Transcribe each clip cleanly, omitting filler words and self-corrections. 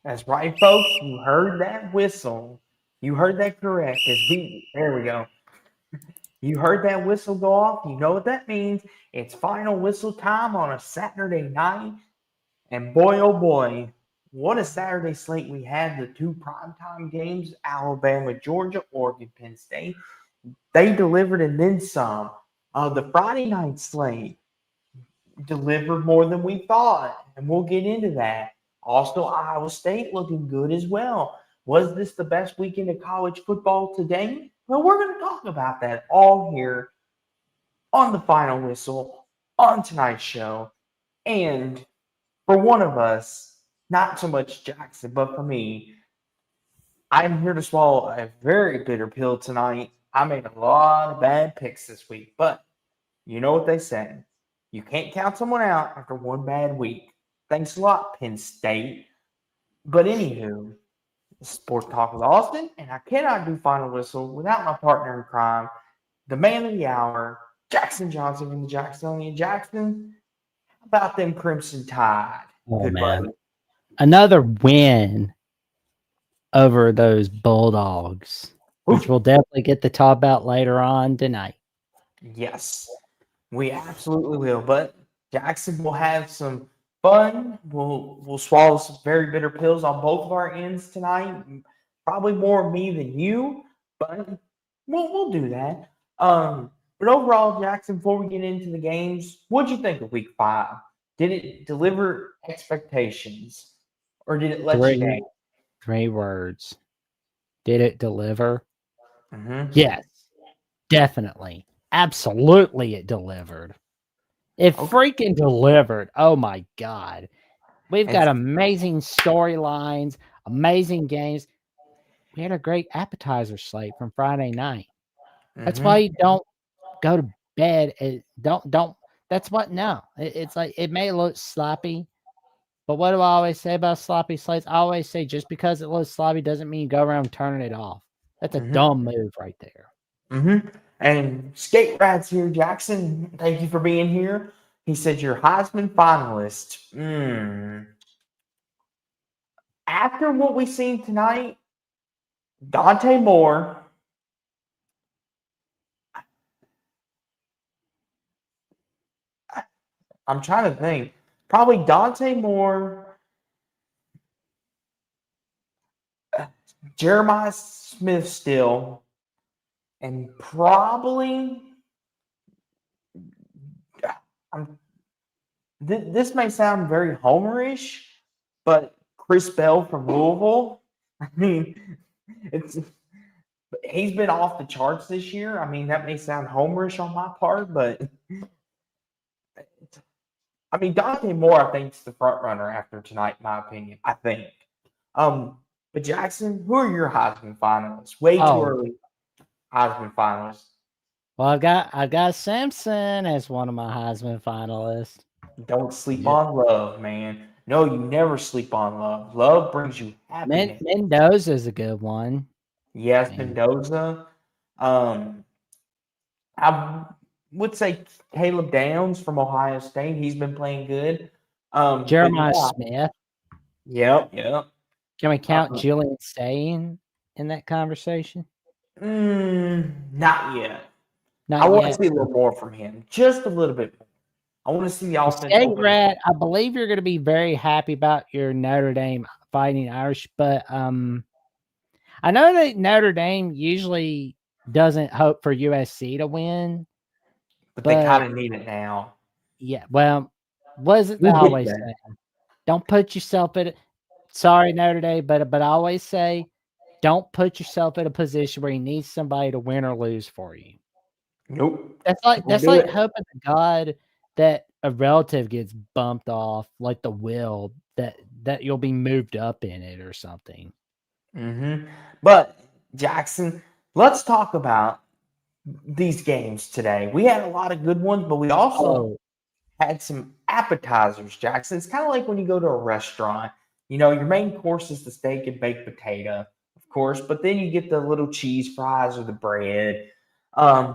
That's right, folks. You heard that whistle. You heard that correct. There we go. You heard that whistle go off. You know what that means. It's final whistle time on a Saturday night. And boy, oh boy, what a Saturday slate we had. The two primetime games, Alabama, Georgia, Oregon, Penn State. They delivered and then some. The Friday night slate delivered more than we thought, and we'll get into that. Also, Iowa State looking good as well. Was this the best weekend of college football today? Well, we're going to talk about that all here on the final whistle on tonight's show. And for one of us, not so much Jackson, but for me, I'm here to swallow a very bitter pill tonight. I made a lot of bad picks this week, but you know what they say. You can't count someone out after one bad week. Thanks a lot, Penn State. But anywho, Sports Talk with Austin, and I cannot do Final Whistle without my partner in crime, the man of the hour, Jackson Johnson from the Jacksonian. Jackson, how about them Crimson Tide? Oh Good man, buddy. another win over those Bulldogs, which Oof. we'll definitely get to talk about later on tonight. Yes, we absolutely will. But Jackson will have some fun. We'll swallow some very bitter pills on both of our ends tonight. Probably more me than you, but we'll do that. But overall, Jackson, before we get into the games, what'd you think of Week 5? Did it deliver expectations, or did it let you down? Three, three words. Did it deliver? Mm-hmm. Yes, definitely. Absolutely, it delivered. It Okay. freaking delivered. Oh my God. We've And got amazing storylines, amazing games. We had a great appetizer slate from Friday night. That's why mm-hmm. you don't go to bed. Don't. That's what. No, it's like it may look sloppy, but what do I always say about sloppy slates? I always say just because it looks sloppy doesn't mean you go around turning it off. That's a Mm-hmm. dumb move right there. Mm-hmm. And Skate Rat's here, Jackson. Thank you for being here. He said you're Heisman finalist. After what we seen tonight, Dante Moore. I'm trying to think. Probably Dante Moore, Jeremiah Smith still, and probably I'm, this may sound very homerish, but Chris Bell from Louisville. I mean, it's he's been off the charts this year. I mean, that may sound homerish on my part, but I mean Dante Moore, I think, is the front runner after tonight, in my opinion. I think. Um, but Jackson, who are your Heisman finalists? Way too Oh, early Heisman finalists. well, I got Samson as one of my Heisman finalists. Don't sleep Yeah. on love, man. No, you never sleep on love. Love brings you happiness. Mendoza is a good one. Yes, And Mendoza. Um, I would say Caleb Downs from Ohio State. He's been playing good. But Jeremiah yeah, Smith. yep. Can we count Um, Julian Stain in that conversation? not yet. I Not want to yet. see a little more from him, just a little bit more. I want to see the Well, offense Skate open up. Rat, I believe you're going to be very happy about your Notre Dame Fighting Irish, but I know that Notre Dame usually doesn't hope for USC to win, But they kind but of need it now. yeah, well, what is it they We'll get always there. say? Don't put yourself in. Sorry, Notre Dame, but I always say, don't put yourself in a position where you need somebody to win or lose for you. Nope. That's like We'll that's do like it. hoping to God that a relative gets bumped off, like the will that you'll be moved up in it or something. But Jackson, let's talk about these games today. We had a lot of good ones, but we also Oh, had some appetizers, Jackson. It's kind of like when you go to a restaurant. You know, your main course is the steak and baked potato, of course, but then you get the little cheese fries or the bread.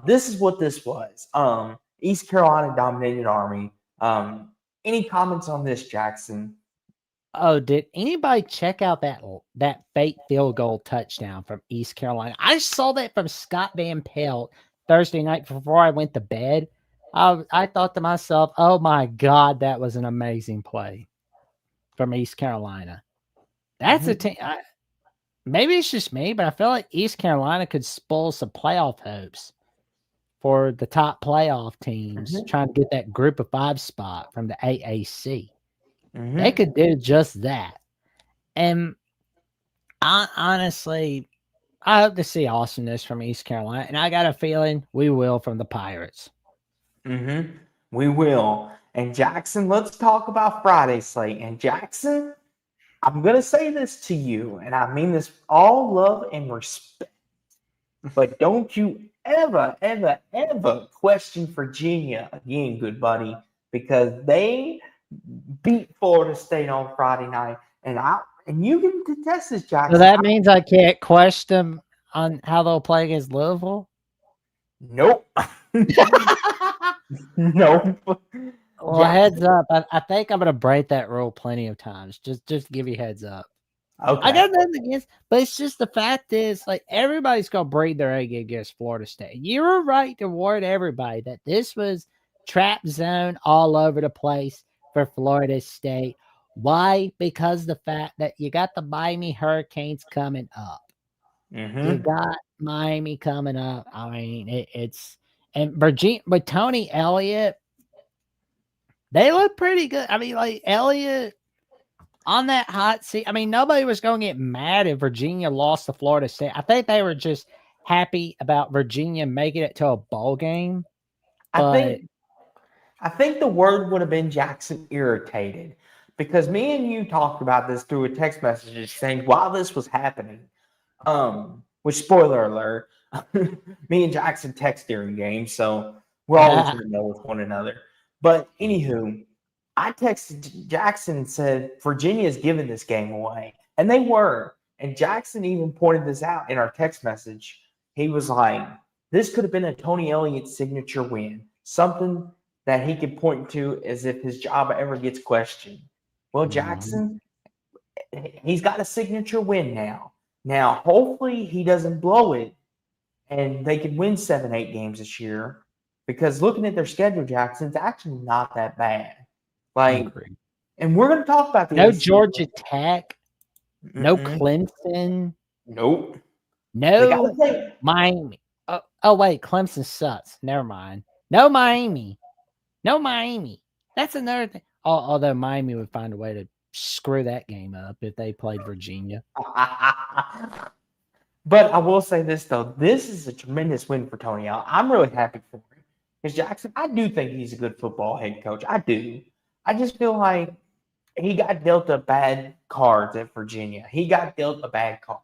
This is what this was. East Carolina dominated Army. Any comments on this, Jackson? Oh, did anybody check out that fake field goal touchdown from East Carolina? I saw that from Scott Van Pelt Thursday night before I went to bed. I thought to myself, "Oh my God, that was an amazing play from East Carolina." That's a Mm-hmm. team. Maybe it's just me, but I feel like East Carolina could spoil some playoff hopes for the top playoff teams Mm-hmm. trying to get that group of 5 spot from the AAC. They Mm-hmm. could do just that. And honestly, I hope to see awesomeness from East Carolina, and I got a feeling we will from the Pirates. Mm-hmm. We will. And Jackson, let's talk about Friday slate. And Jackson, I'm gonna say this to you, and I mean this all love and respect. But don't you ever, ever, ever question Virginia again, good buddy, because they beat Florida State on Friday night. And you can contest this, So Jackson. that means I can't question on how they'll play against Louisville. Nope. Nope. Well, heads Jackson. up. I think I'm gonna break that rule plenty of times. Just give you heads up. I Okay. got nothing against, but it's just the fact is, like, everybody's gonna breathe their egg against Florida State. You were right to warn everybody that this was trap zone all over the place for Florida State. Why? Because the fact that you got the Miami Hurricanes coming up. You Mm-hmm. got Miami coming up. I mean, it's and Virginia with Tony Elliott, they look pretty good. I mean, like Elliott on that hot seat. I mean, nobody was going to get mad if Virginia lost to Florida State. I think they were just happy about Virginia making it to a bowl game. I But think I think the word would have been Jackson irritated because me and you talked about this through a text message saying while this was happening, which spoiler alert, me and Jackson text during games, so we're always yeah, going to know with one another. But anywho, I texted Jackson and said Virginia's giving this game away, and they were. And Jackson even pointed this out in our text message. He was like, "This could have been a Tony Elliott signature win, something that he could point to as if his job ever gets questioned." Well, mhm. Jackson, he's got a signature win now. Now, hopefully, he doesn't blow it and they could win 7, 8 games this year because looking at their schedule, Jackson, it's actually not that bad. Like, Agreed. and we're going to talk about the No AC. Georgia Tech, no Mm-mm. Clemson, Nope. They got to no play. Miami. Oh, wait, Clemson sucks. Never mind. No Miami. No Miami. That's another thing. Although Miami would find a way to screw that game up if they played Virginia. But I will say this though, this is a tremendous win for Tony Allen. I'm really happy for him. Because Jackson, I do think he's a good football head coach. I do. I just feel like he got dealt a bad cards at Virginia. He got dealt a bad card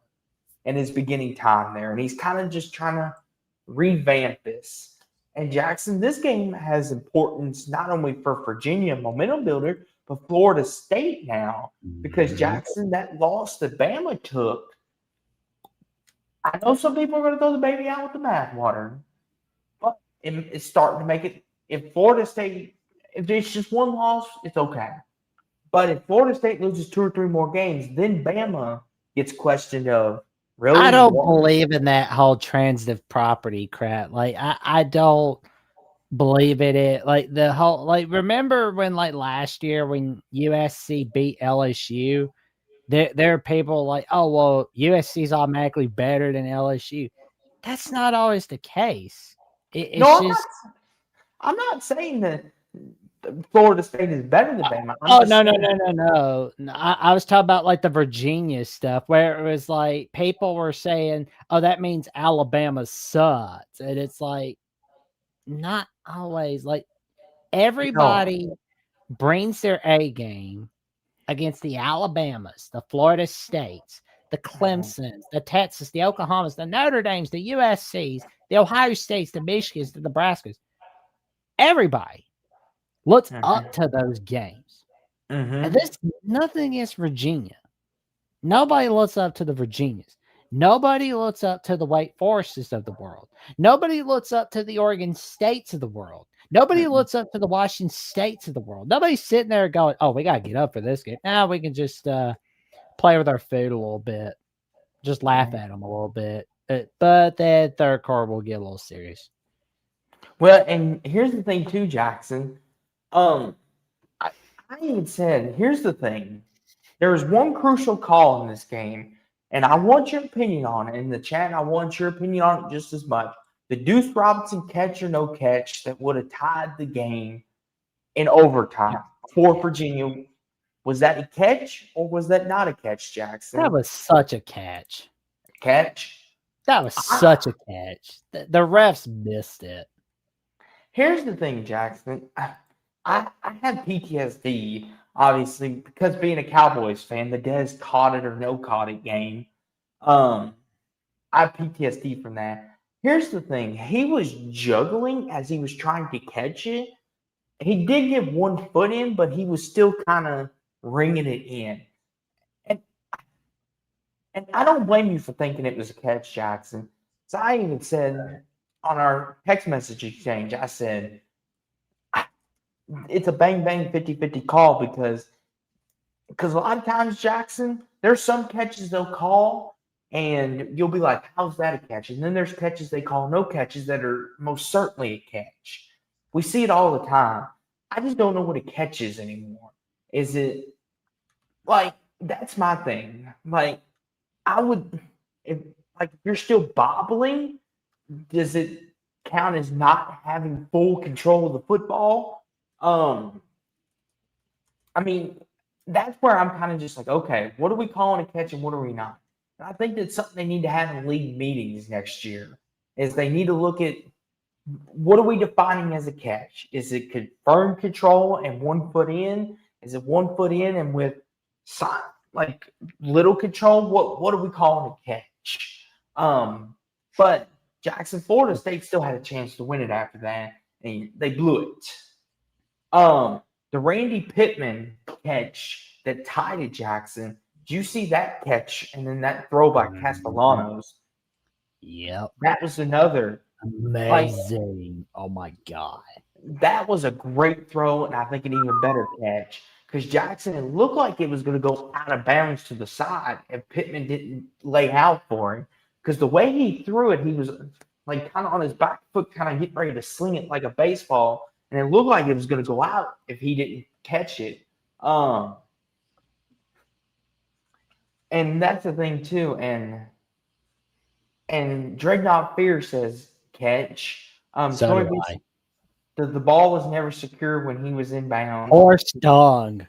in his beginning time there, and he's kind of just trying to revamp this. And Jackson, this game has importance not only for Virginia momentum builder, but Florida State now because Mhm. Jackson, that loss that Bama took, I know some people are going to throw the baby out with the bathwater, but it's starting to make it. If Florida State, if it's just one loss, it's okay. But if Florida State loses 2 or 3 more games, then Bama gets questioned of I really don't what? believe in that whole transitive property crap. Like I don't believe in it. Like the whole remember when like last year when USC beat LSU, there are people like, oh well, USC is automatically better than LSU. That's not always the case. It's No, just I'm not saying that Florida State is better than Bama. I'm oh just no no saying, no no no. No, I was talking about like the Virginia stuff where it was like people were saying, oh that means Alabama sucks, and it's like not always. Like no. everybody brings their A game against the Alabamas, the Florida States, the Clemsons, the Texas, the Oklahomas, the Notre Dames, the USCs, the Ohio States, the Michigans, the Nebraskas. Everybody looks up Mm-hmm. to those games. And Mm-hmm. this nothing against Virginia. Nobody looks up to the Virginias. Nobody looks up to the Wake Forests of the world. Nobody looks up to the Oregon States of the world. Nobody Mm-mm. looks up to the Washington States of the world. Nobody's sitting there going, "Oh, we gotta get up for this game." Now we can just play with our food a little bit, just laugh at them a little bit. But then third quarter will get a little serious. Well, and here's the thing too, Jackson. Um, I, I even said, here's the thing. There was one crucial call in this game, and I want your opinion on it in the chat. I want your opinion on it just as much. The Deuce Robinson catch or no catch that would have tied the game in overtime for Virginia. Was that a catch or was that not a catch, That Jackson? was such a catch. Catch. That was such a catch. The refs missed it. Here's the thing, Jackson. I have PTSD, obviously, because being a Cowboys fan, the Dez caught it or no caught it game. I have PTSD from that. Here's the thing. He was juggling as he was trying to catch it. He did get 1 foot in, but he was still kind of ringing it in. And and I don't blame you for thinking it was a catch, Jackson. So I even said on our text message exchange, I said, it's a bang bang 50-50 call because a lot of times, Jackson, there's some catches they'll call and you'll be like, how's that a catch? And then there's catches they call no catches that are most certainly a catch. We see it all the time. I just don't know what a catch is anymore. Is it like that's my thing? Like I would if like if you're still bobbling, does it count as not having full control of the football? I mean, that's where I'm kind of just like, okay, what are we calling a catch and what are we not? And I think that's something they need to have in league meetings next year. Is they need to look at what are we defining as a catch? Is it confirmed control and 1 foot in? Is it 1 foot in and with like little control? What are we calling a catch? But Jackson, Florida State still had a chance to win it after that, and they blew it. The Randy Pittman catch that tied it, Jackson. Do you see that catch and then that throw by Castellanos? Yep. That was another amazing. Oh my god. That was a great throw, and I think an even better catch because Jackson, it looked like it was going to go out of bounds to the side if Pittman didn't lay out for him. Because the way he threw it, he was like kind of on his back foot, kind of getting ready to sling it like a baseball, and it looked like it was going to go out if he didn't catch it. And that's the thing too. And Dreadnought Fear says catch. So do I. The ball was never secure when he was inbound. Horse dung.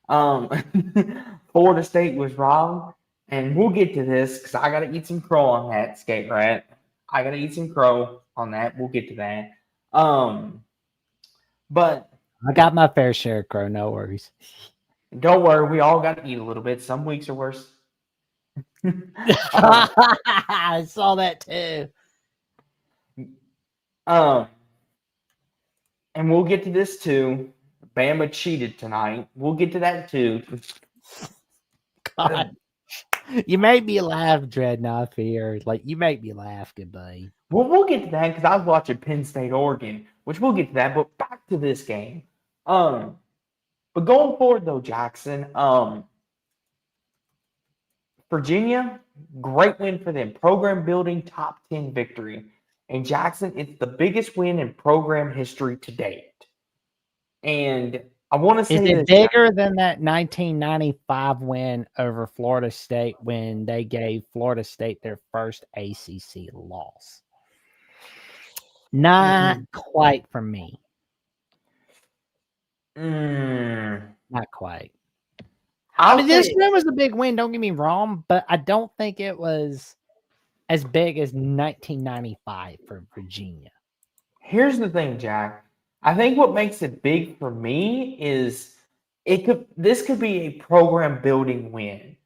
Florida State was wrong, and we'll get to this because I got to eat some crow on that, Skate Rat. I got to eat some crow on that. We'll get to that. But I got my fair share of crow. No worries. Don't worry, we all got to eat a little bit. Some weeks are worse. I saw that too. And we'll get to this too. Bama cheated tonight. We'll get to that too. God. You made me laugh, Dreadnought Fear. Like, you make me laugh, good buddy. Well, we'll get to that because I was watching Penn State, Oregon, which we'll get to that. But back to this game. But going forward though, Jackson, Virginia, great win for them. Program building, top 10 victory. And Jackson, it's the biggest win in program history to date. And I want to say is it bigger than that 1995 win over Florida State when they gave Florida State their first ACC loss? Not quite for me. Not quite. I mean, this win was a big win, don't get me wrong, but I don't think it was as big as 1995 for Virginia. Here's the thing, Jack. I think what makes it big for me is this could be a program building win.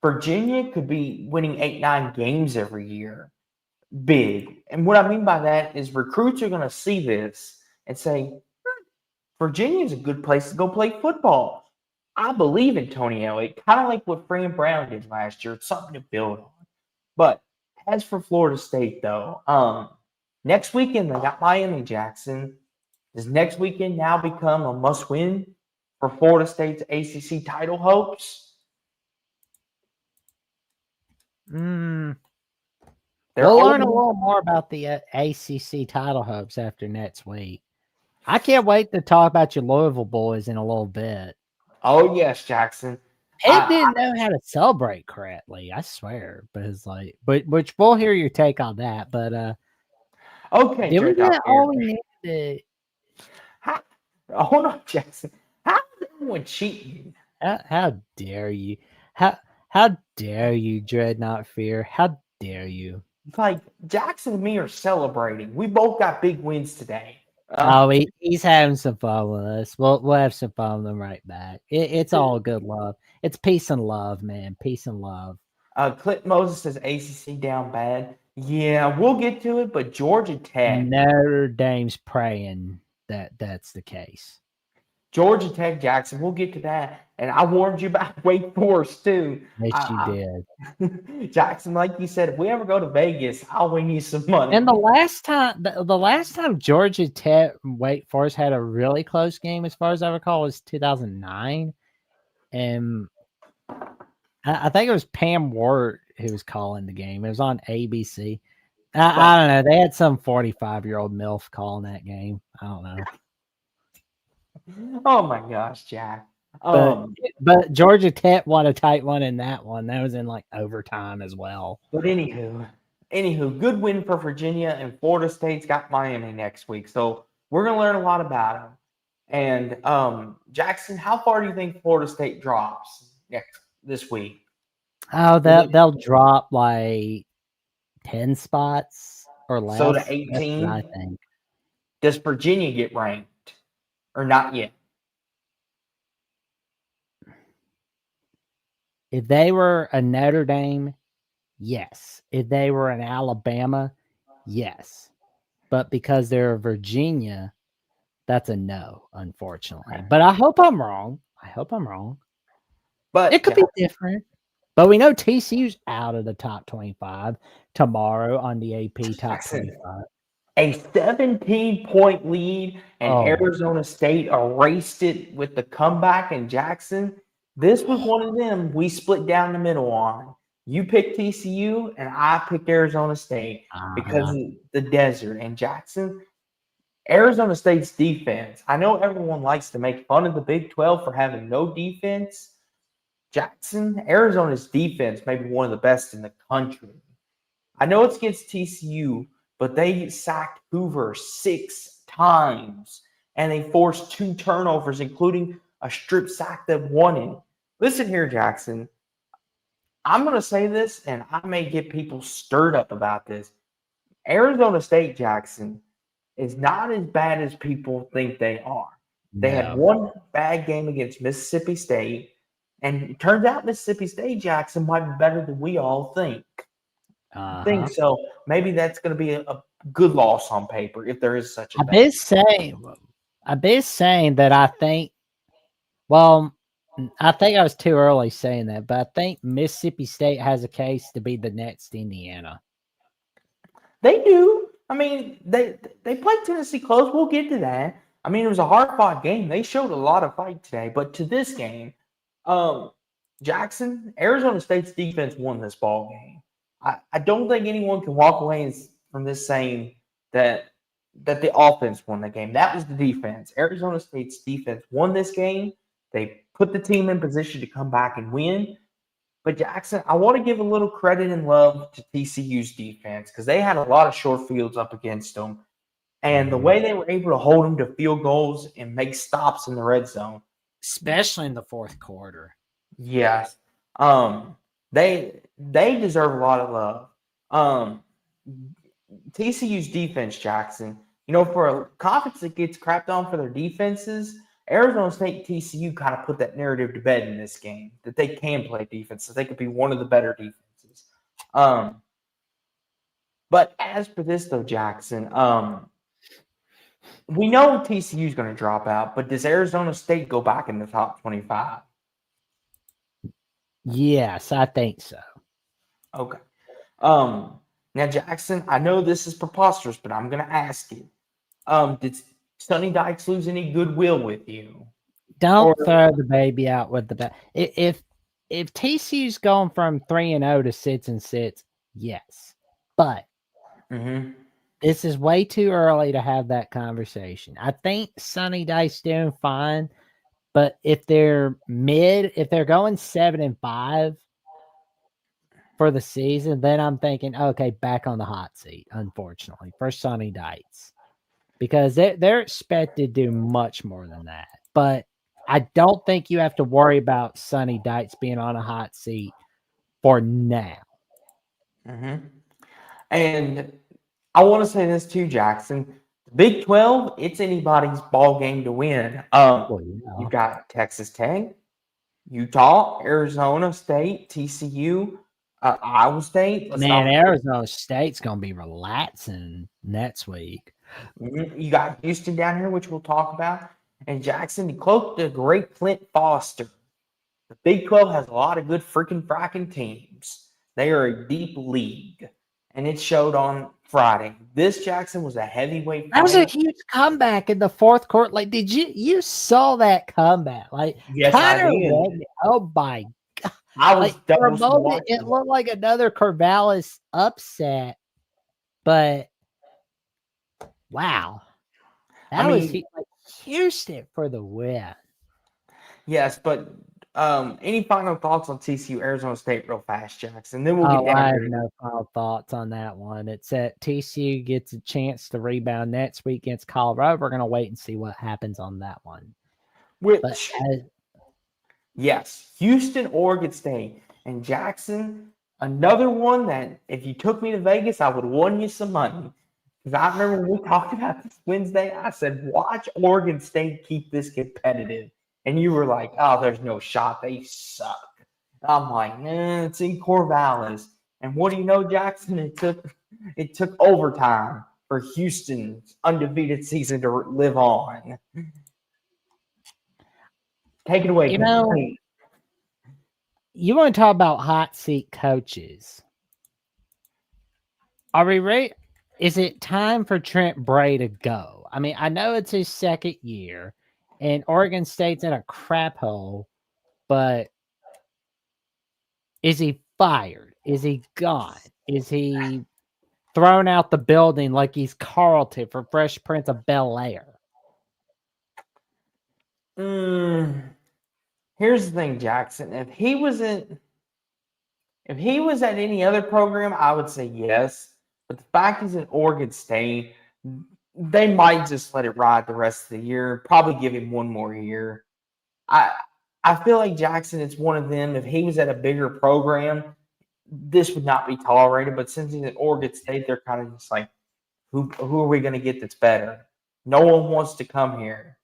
Virginia could be winning 8-9 games every year. Big. And what I mean by that is recruits are going to see this and say, Virginia is a good place to go play football. I believe in Tony Elliott, kind of like what Fran Brown did last year. It's something to build on. But as for Florida State, though, Next weekend, they got Miami, Jackson. Does next weekend now become a must-win for Florida State's ACC title hopes? Mm, They're we'll Ole learn a Miss. little more about the ACC title hopes after next week. I can't wait to talk about your Louisville boys in a little bit. Oh yes, Jackson. Pitt didn't know how to celebrate correctly, I swear. But it's like, but which we'll hear your take on that. But Okay, did we Judge out get there. all we needed? How, hold on, Jackson. How is everyone cheating? How dare you? How dare you, Dreadnought Fear? How dare you? Like Jackson and me are celebrating. We both got big wins today. Oh, he's having some fun with us. We'll have some fun with him right back. It's all good love. It's peace and love, man. Peace and love. Clint Moses says ACC down bad. Yeah, we'll get to it, but Georgia Tech. Notre Dame's praying that that's the case. Georgia Tech, Jackson. We'll get to that. And I warned you about Wake Forest too. Yes, you did. Jackson, like you said, if we ever go to Vegas, I'll win you some money. And the last time Georgia Tech Wake Forest had a really close game, as far as I recall, was 2009, and I think it was Pam Wirt who was calling the game. It was on ABC. I don't know. They had some 45-year-old MILF calling that game. I don't know. Oh my gosh, Jack. But Georgia Tech won a tight one in that one. That was in like overtime as well. But anywho, good win for Virginia, and Florida State's got Miami next week. So we're gonna learn a lot about them. And Jackson, how far do you think Florida State drops this week? Oh, they'll drop like 10 spots or less. So to That's what 18. I think. Does Virginia get ranked or not yet? If they were a Notre Dame, yes. If they were an Alabama, yes. But because they're a Virginia, that's a no, unfortunately. Okay. But I hope I'm wrong. But It could be different. But we know TCU's out of the top 25 tomorrow on the AP top 25. A 17-point lead, and Arizona State erased it with the comeback in Jackson. This was one of them we split down the middle on. You picked TCU, and I picked Arizona State because of the desert. And Jackson, Arizona State's defense. I know everyone likes to make fun of the Big 12 for having no defense. Jackson, Arizona's defense may be one of the best in the country. I know it's against TCU, but they sacked Hoover 6 times, and they forced 2 turnovers, including a strip sack that won it. Listen here, Jackson. I'm going to say this, and I may get people stirred up about this. Arizona State, Jackson, is not as bad as people think they are. They had one bad game against Mississippi State, and it turns out Mississippi State, Jackson, might be better than we all think. I think so. Maybe that's going to be a good loss on paper if there is such a thing. I've been saying that I think, well, I think I was too early saying that, but I think Mississippi State has a case to be the next Indiana. They do. I mean, they played Tennessee close. We'll get to that. I mean, it was a hard-fought game. They showed a lot of fight today. But to this game, Jackson, Arizona State's defense won this ball game. I don't think anyone can walk away from this saying that the offense won the game. That was the defense. Arizona State's defense won this game. They put the team in position to come back and win. But Jackson, I want to give a little credit and love to TCU's defense because they had a lot of short fields up against them. And the way they were able to hold them to field goals and make stops in the red zone. Especially in the fourth quarter. Yes. They deserve a lot of love. TCU's defense, Jackson, for a conference that gets crapped on for their defenses, Arizona State TCU kind of put that narrative to bed in this game that they can play defense, that they could be one of the better defenses. But as for this, though, Jackson, we know TCU is going to drop out, but does Arizona State go back in the top 25? Yes, I think so. Okay. Now, Jackson, I know this is preposterous, but I'm going to ask you. Did Sonny Dykes lose any goodwill with you? Don't Or throw the baby out with the bath. If TCU's going from 3-0 to 6-6, yes. But Mhm. this is way too early to have that conversation. I think Sonny Dice doing fine, but if they're going 7-5 for the season, then I'm thinking, okay, back on the hot seat, unfortunately, for Sonny Dice. Because they're expected to do much more than that. But I don't think you have to worry about Sonny Dites being on a hot seat for now. Mhm. And I want to say this too, Jackson. The Big 12, it's anybody's ball game to win. Well, yeah. You've got Texas Tech, Utah, Arizona State, TCU, Iowa State. Let's Man, not. Arizona State's gonna be relaxing next week. You got Houston down here, which we'll talk about, and Jackson to cloak the great Clint Foster. The Big 12 has a lot of good freaking fracking teams. They are a deep league, and it showed on Friday. This Jackson was a heavyweight That was a fight. huge comeback in the fourth quarter. Like, did you saw that comeback? Like Yes, I Connor did. Wegman, oh my god. I was Like for a double moment it watching. looked like another Corvallis upset, but wow. I That was mean, like Houston for the win. yes, but any final thoughts on TCU Arizona State real fast, Jackson? Then we'll get Oh, down I here have to no final thoughts on that one. It's that TCU gets a chance to rebound next week against Colorado. We're gonna wait and see what happens on that one. But which, yes, Houston, Oregon State, and Jackson. Another one that if you took me to Vegas, I would have won you some money. Because I remember when we talked about this Wednesday, I said, watch Oregon State keep this competitive. And you were like, oh, there's no shot. They suck. I'm like, it's in Corvallis. And what do you know, Jackson? It took overtime for Houston's undefeated season to live on. Take it away, you Coach know, Payne. you want to talk about hot seat coaches. Are we ready? Is it time for Trent Bray to go? I mean, I know it's his second year and Oregon State's in a crap hole, but is he fired? Is he gone? Is he thrown out the building like he's Carlton for Fresh Prince of Bel-Air? Here's the thing, Jackson. If he was at any other program, I would say yes. But the fact he's in Oregon State, they might just let it ride the rest of the year. Probably give him one more year. I I feel like Jackson is one of them. If he was at a bigger program, this would not be tolerated. But since he's at Oregon State, they're kind of just like, who are we going to get that's better? No one wants to come here.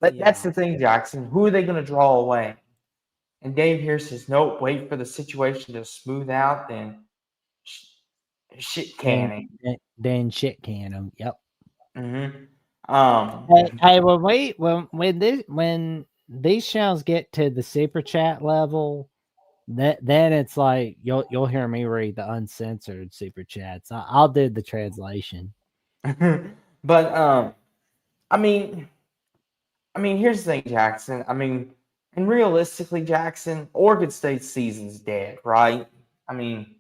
But that's Yeah. the thing, Jackson. Who are they going to draw away? And Dave here says, nope, wait for the situation to smooth out, then shit Then canning. then shit can him. Yep. Mm-hmm. Hey, when these shows get to the super chat level, then it's like you'll hear me read the uncensored super chats. I'll do the translation. but I mean, here's the thing, Jackson. And realistically, Jackson, Oregon State season's dead, right? I mean,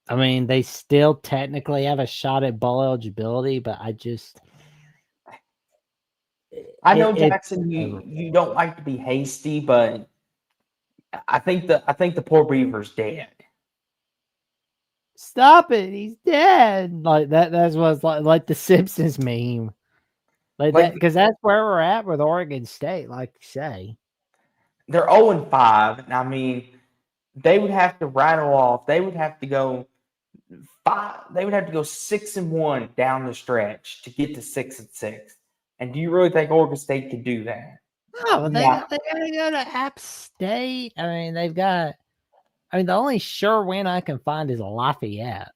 I mean, they still technically have a shot at bowl eligibility, but I know, it's Jackson, over. you don't like to be hasty, but I think the poor Beaver's dead. Stop it! He's dead. Like that. That's what's like the Simpsons meme. Like that, Like because that's where we're at with Oregon State. Like you say, they're 0-5, and I mean, they would have to rattle off. They would have to go five. They would have to go 6-1 down the stretch to get to 6-6. And do you really think Oregon State could do that? no, No. they gotta go to App State. I mean, they've got. I mean, the only sure win I can find is Lafayette.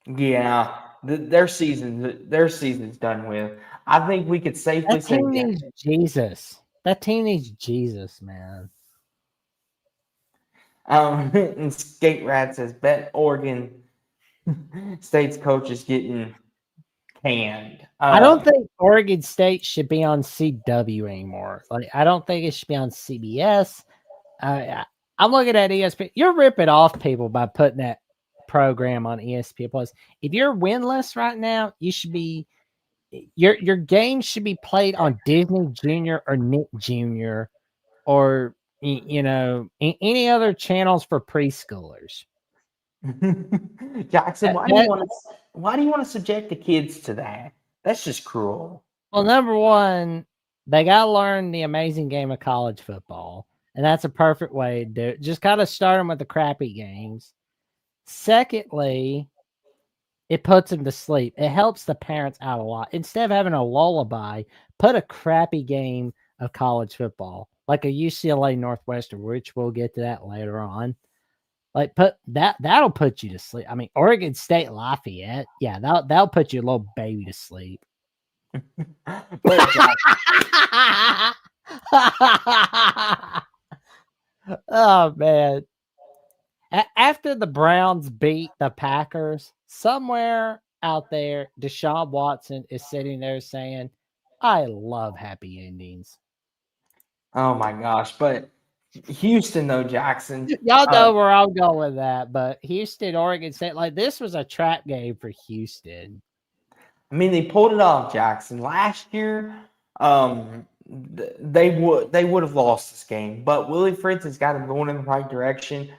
Yeah, their season's done with. I think we could safely That say team that. needs Jesus. That team needs Jesus, man. And Skate Rat says, bet Oregon State's coach is getting canned. I don't think Oregon State should be on CW anymore. Like, I don't think it should be on CBS. I'm looking at ESPN. You're ripping off people by putting that program on ESPN Plus. If you're winless right now, you should be your game should be played on Disney Junior or Nick Junior or any other channels for preschoolers. Jackson, That why do you want to subject the kids to that? That's just cruel. Well, number one, they got to learn the amazing game of college football, and that's a perfect way to do it. Just kind of start them with the crappy games. Secondly, it puts them to sleep. It helps the parents out a lot. Instead of having a lullaby, put a crappy game of college football, like a UCLA Northwestern, which we'll get to that later on. Like put that'll put you to sleep. I mean, Oregon State Lafayette, yeah, that'll put your little baby to sleep. Oh man. After the Browns beat the Packers, somewhere out there, Deshaun Watson is sitting there saying, I love happy endings. Oh my gosh. But Houston, though, Jackson. Y'all know where I'm going with that, but Houston, Oregon State, like this was a trap game for Houston. I mean, they pulled it off, Jackson. Last year, they would have lost this game, but Willie Fritz has got them going in the right direction,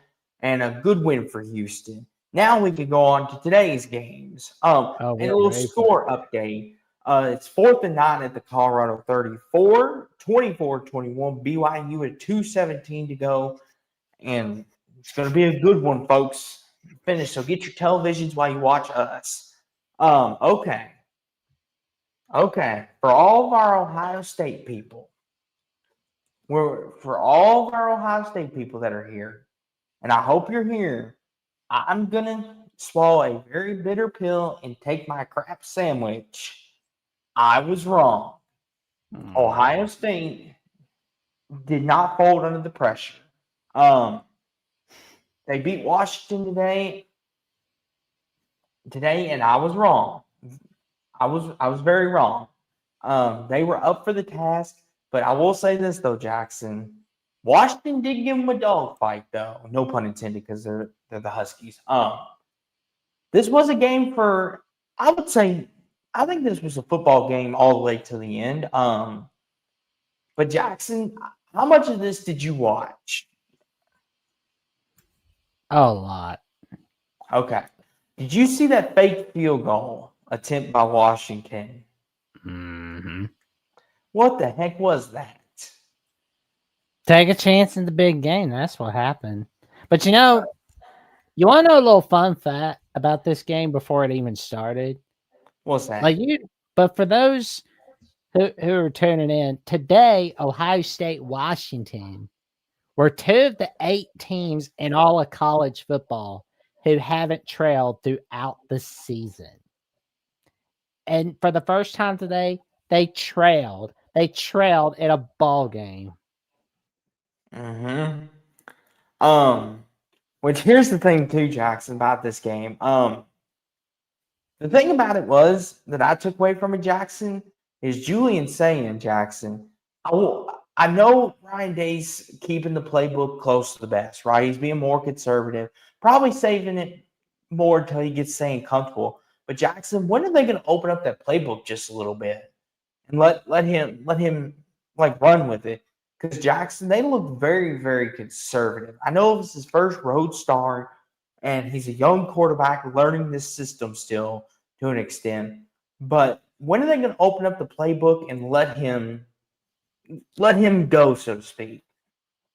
and a good win for Houston. Now we can go on to today's games. And a little score update. It's 4th and 9 at the Colorado 34, 24-21. BYU at 2:17 to go, and it's going to be a good one, folks. Finish. So get your televisions while you watch us. Okay. For all of our Ohio State people, for all of our Ohio State people that are here, and I hope you're here, I'm going to swallow a very bitter pill and take my crap sandwich. I was wrong. Ohio State did not fold under the pressure. They beat Washington today, and I was wrong. I was very wrong. They were up for the task, but I will say this though, Jackson. Washington did give them a dogfight, though. No pun intended, because they're the Huskies. This was a game for, I would say, I think this was a football game all the way to the end. But Jackson, how much of this did you watch? A lot. Okay. Did you see that fake field goal attempt by Washington? Mm-hmm. What the heck was that? Take a chance in the big game. That's what happened. But you want to know a little fun fact about this game before it even started? What's that? But for those who are tuning in, today, Ohio State, Washington were 2 of the 8 teams in all of college football who haven't trailed throughout the season. And for the first time today, they trailed. They trailed in a ball game. Mm-hmm. Which here's the thing too, Jackson, about this game. The thing about it was that I took away from it, Jackson, is Julian saying, Jackson, I know Ryan Day's keeping the playbook close to the best, right? He's being more conservative, probably saving it more until he gets staying comfortable. But Jackson, when are they going to open up that playbook just a little bit and let him like run with it? Because Jackson, they look very, very conservative. I know it was his first road start, and he's a young quarterback learning this system still to an extent. But when are they going to open up the playbook and let him go, so to speak?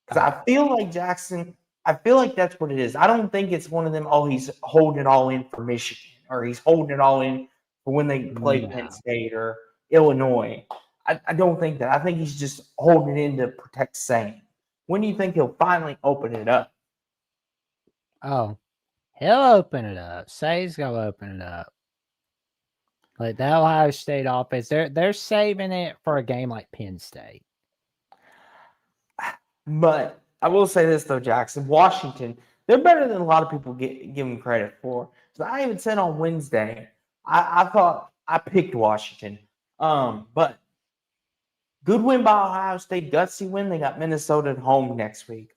Because I feel like Jackson, I feel like that's what it is. I don't think it's one of them, he's holding it all in for Michigan, or he's holding it all in for when they play Penn State or Illinois. I don't think that. I think he's just holding it in to protect Sam. When do you think he'll finally open it up? Oh, he'll open it up. Say's gonna open it up. Like that Ohio State offense, they're saving it for a game like Penn State. But I will say this though, Jackson. Washington, they're better than a lot of people give them credit for. So I even said on Wednesday, I thought I picked Washington. But good win by Ohio State, gutsy win. They got Minnesota at home next week.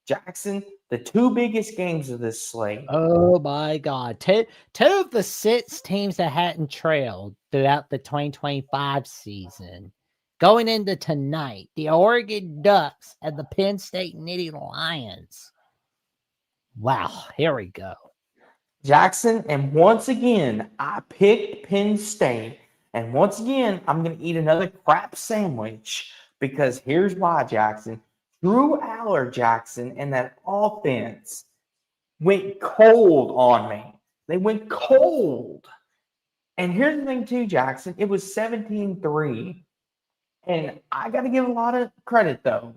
Jackson, the two biggest games of this slate. Oh my God. Two of the 6 teams that hadn't trailed throughout the 2025 season. Going into tonight, the Oregon Ducks and the Penn State Nittany Lions. Wow, here we go. Jackson, and once again, I picked Penn State. And once again, I'm going to eat another crap sandwich because here's why, Jackson. Drew Aller, Jackson, and that offense went cold on me. They went cold. And here's the thing, too, Jackson. It was 17-3. And I got to give a lot of credit, though.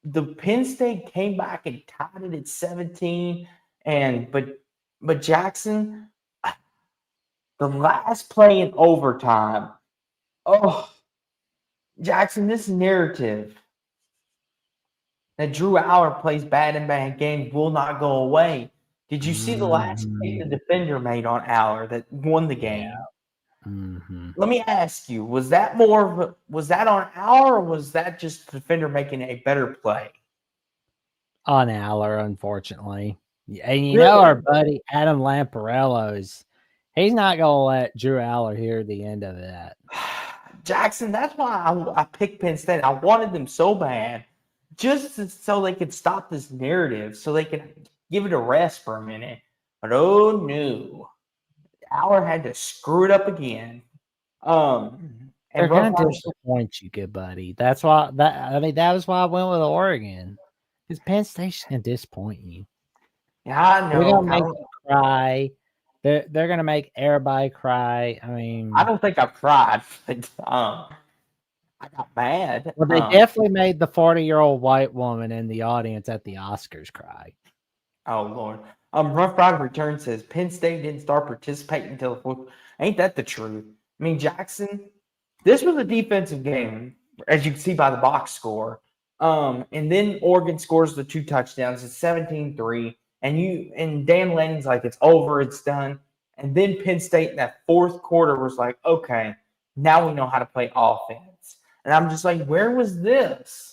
The Penn State came back and tied it at 17. But Jackson, the last play in overtime. Oh, Jackson, this narrative that Drew Aller plays bad in bad games will not go away. Did you see the last play the defender made on Aller that won the game? Yeah. Mm-hmm. Let me ask you: was that on Aller, or was that just the defender making a better play? On Aller, unfortunately. And you Really? know our buddy Adam Lamparello's, he's not going to let Drew Aller hear the end of that. Jackson, that's why I picked Penn State. I wanted them so bad, so they could stop this narrative, so they could give it a rest for a minute. But oh no, Aller had to screw it up again. They're going to disappoint you, good buddy. That's why that was why I went with Oregon. Because Penn State's going to disappoint you. Yeah, I know. They're going to make you cry. They're going to make everybody cry. I mean, I don't think I've cried, but I got mad. Well, they definitely made the 40-year-old white woman in the audience at the Oscars cry. Oh Lord. Rough Ride Return says Penn State didn't start participating until the fourth. Ain't that the truth? I mean, Jackson, this was a defensive game, as you can see by the box score. And then Oregon scores the 2 touchdowns. It's 17-3. And Dan Lanning's like, it's over, it's done. And then Penn State in that fourth quarter was like, okay, now we know how to play offense. And I'm just like, where was this?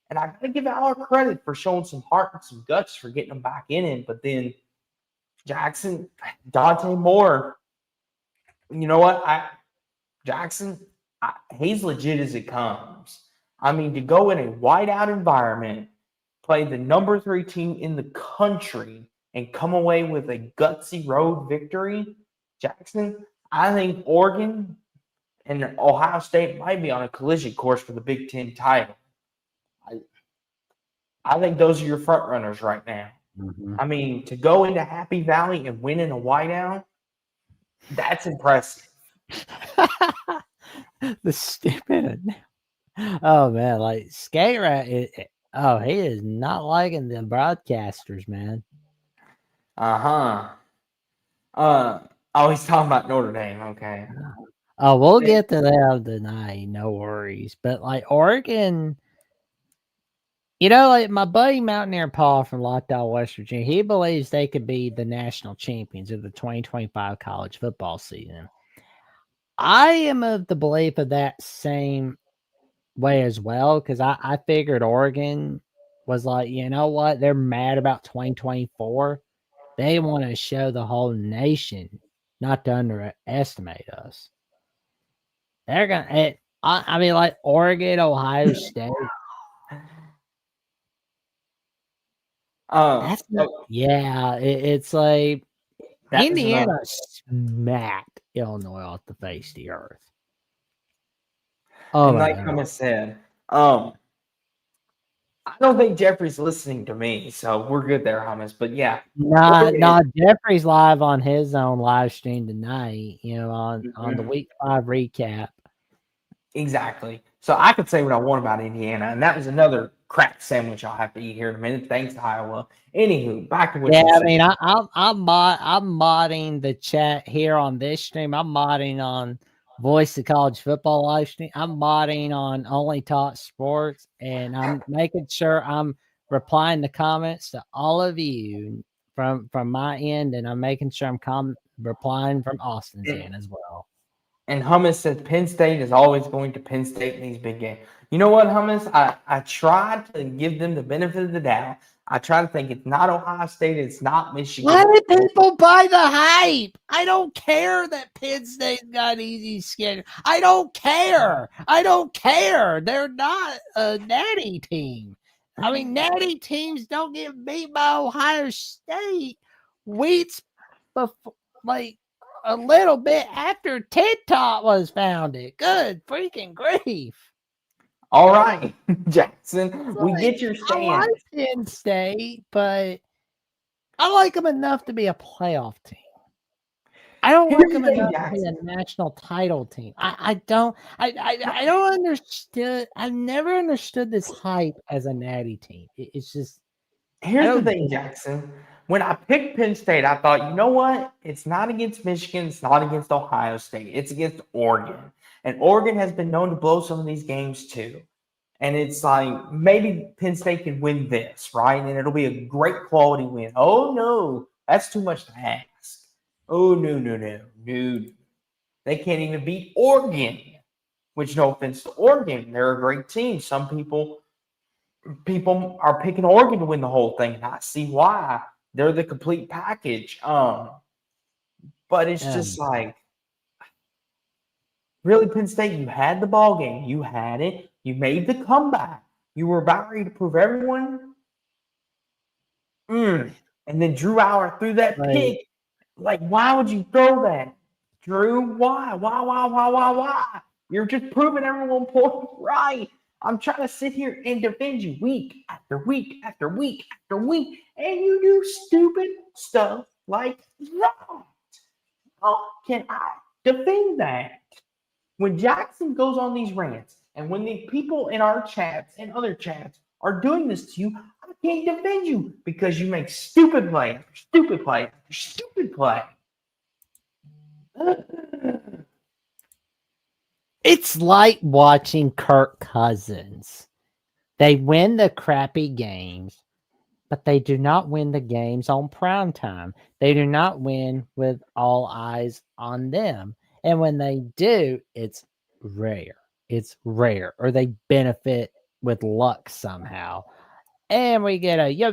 And I got to give Aller credit for showing some heart and some guts for getting them back in it. But then Jackson, Dante Moore, you know what? He's legit as it comes. I mean, to go in a whiteout environment, play the number 3 team in the country, and come away with a gutsy road victory, Jackson, I think Oregon and Ohio State might be on a collision course for the Big Ten title. I think those are your front runners right now. Mm-hmm. I mean, to go into Happy Valley and win in a whiteout, that's impressive. The stupid. Oh man, like Skate Rat. He is not liking the broadcasters, man. Oh, he's talking about Notre Dame. Okay. Oh, we'll get to that tonight. No worries. But like Oregon, you know, like my buddy Mountaineer Paul from Lockdown, West Virginia, he believes they could be the national champions of the 2025 college football season. I am of the belief of that same way as well, because I figured Oregon was like, you know what? They're mad about 2024. They want to show the whole nation not to underestimate us. They're going to, I mean, like Oregon, Ohio State. It's like Indiana smacked Illinois off the face of the earth. Oh, and like Hummus said, I don't think Jeffrey's listening to me, so we're good there, Hummus. But yeah, nah, Jeffrey's live on his own live stream tonight. You know, on the Week 5 recap. Exactly. So I could say what I want about Indiana, and that was another crack sandwich I'll have to eat here in a minute. Thanks to Iowa. Anywho, back to what you said. I mean, I'm modding the chat here on this stream. I'm modding on voice of college football live stream. I'm modding on Only Talk Sports, and I'm making sure I'm replying to comments to all of you from my end, and I'm making sure I'm replying from Austin's And, end as well. and Hummus says Penn State is always going to Penn State in these big games. You know what, Hummus? I tried to give them the benefit of the doubt. I try to think it's not Ohio State, it's not Michigan. Why did people buy the hype? I don't care that Penn State's got an easy schedule. I don't care. I don't care. They're not a natty team. I mean, natty teams don't get beat by Ohio State weeks before, like a little bit after TikTok was founded. Good freaking grief. All right, Jackson, we get your I like stance. Penn State, but I like them enough to be a playoff team. I don't like them enough to be a national title team. I don't understand. I've never understood this hype as a natty team. It's just Here's the thing, Jackson. When I picked Penn State, I thought, you know what? It's not against Michigan. It's not against Ohio State. It's against Oregon. And Oregon has been known to blow some of these games too. And it's like, maybe Penn State can win this, right? And it'll be a great quality win. Oh, no. That's too much to ask. Oh, no. They can't even beat Oregon. Which, no offense to Oregon. They're a great team. Some people are picking Oregon to win the whole thing, and I see why. They're the complete package. But it's just like, really, Penn State, you had the ball game. You had it. You made the comeback. You were about ready to prove everyone. And then Drew Aller threw that pick. Like, why would you throw that? Drew, why? Why? You're just proving everyone point right. I'm trying to sit here and defend you week after week after week after week, and you do stupid stuff like that. How can I defend that? When Jackson goes on these rants, and when the people in our chats and other chats are doing this to you, I can't defend you because you make stupid play after stupid play after stupid play. It's like watching Kirk Cousins. They win the crappy games, but they do not win the games on prime time. They do not win with all eyes on them. And when they do, it's rare. It's rare, or they benefit with luck somehow. And we get a yo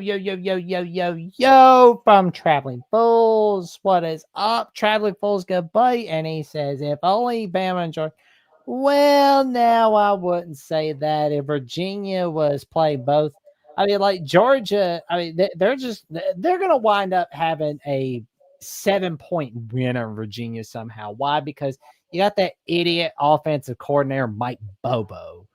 from Traveling Fools. What is up, Traveling Fools? Goodbye. And he says, if only Bama and Georgia. Well, now I wouldn't say that. If Virginia was playing both, I mean, like Georgia, I mean, they're going to wind up having a 7-point win on Virginia somehow. Why? Because you got that idiot offensive coordinator, Mike Bobo.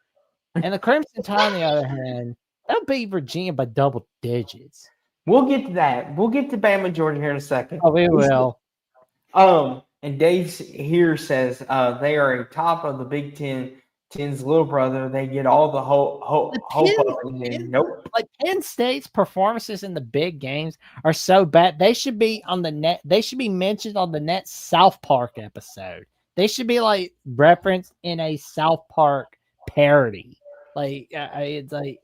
And the Crimson Tide, on the other hand, they'll beat Virginia by double digits. We'll get to that. We'll get to Bama, Georgia here in a second. Oh, we will. And Dave here says they are a top of the Big Ten's little brother. They get all the hope up, and then nope. Like Penn State's performances in the big games are so bad. They should be on the net. They should be mentioned on the next South Park episode. They should be like referenced in a South Park parody. Like it's like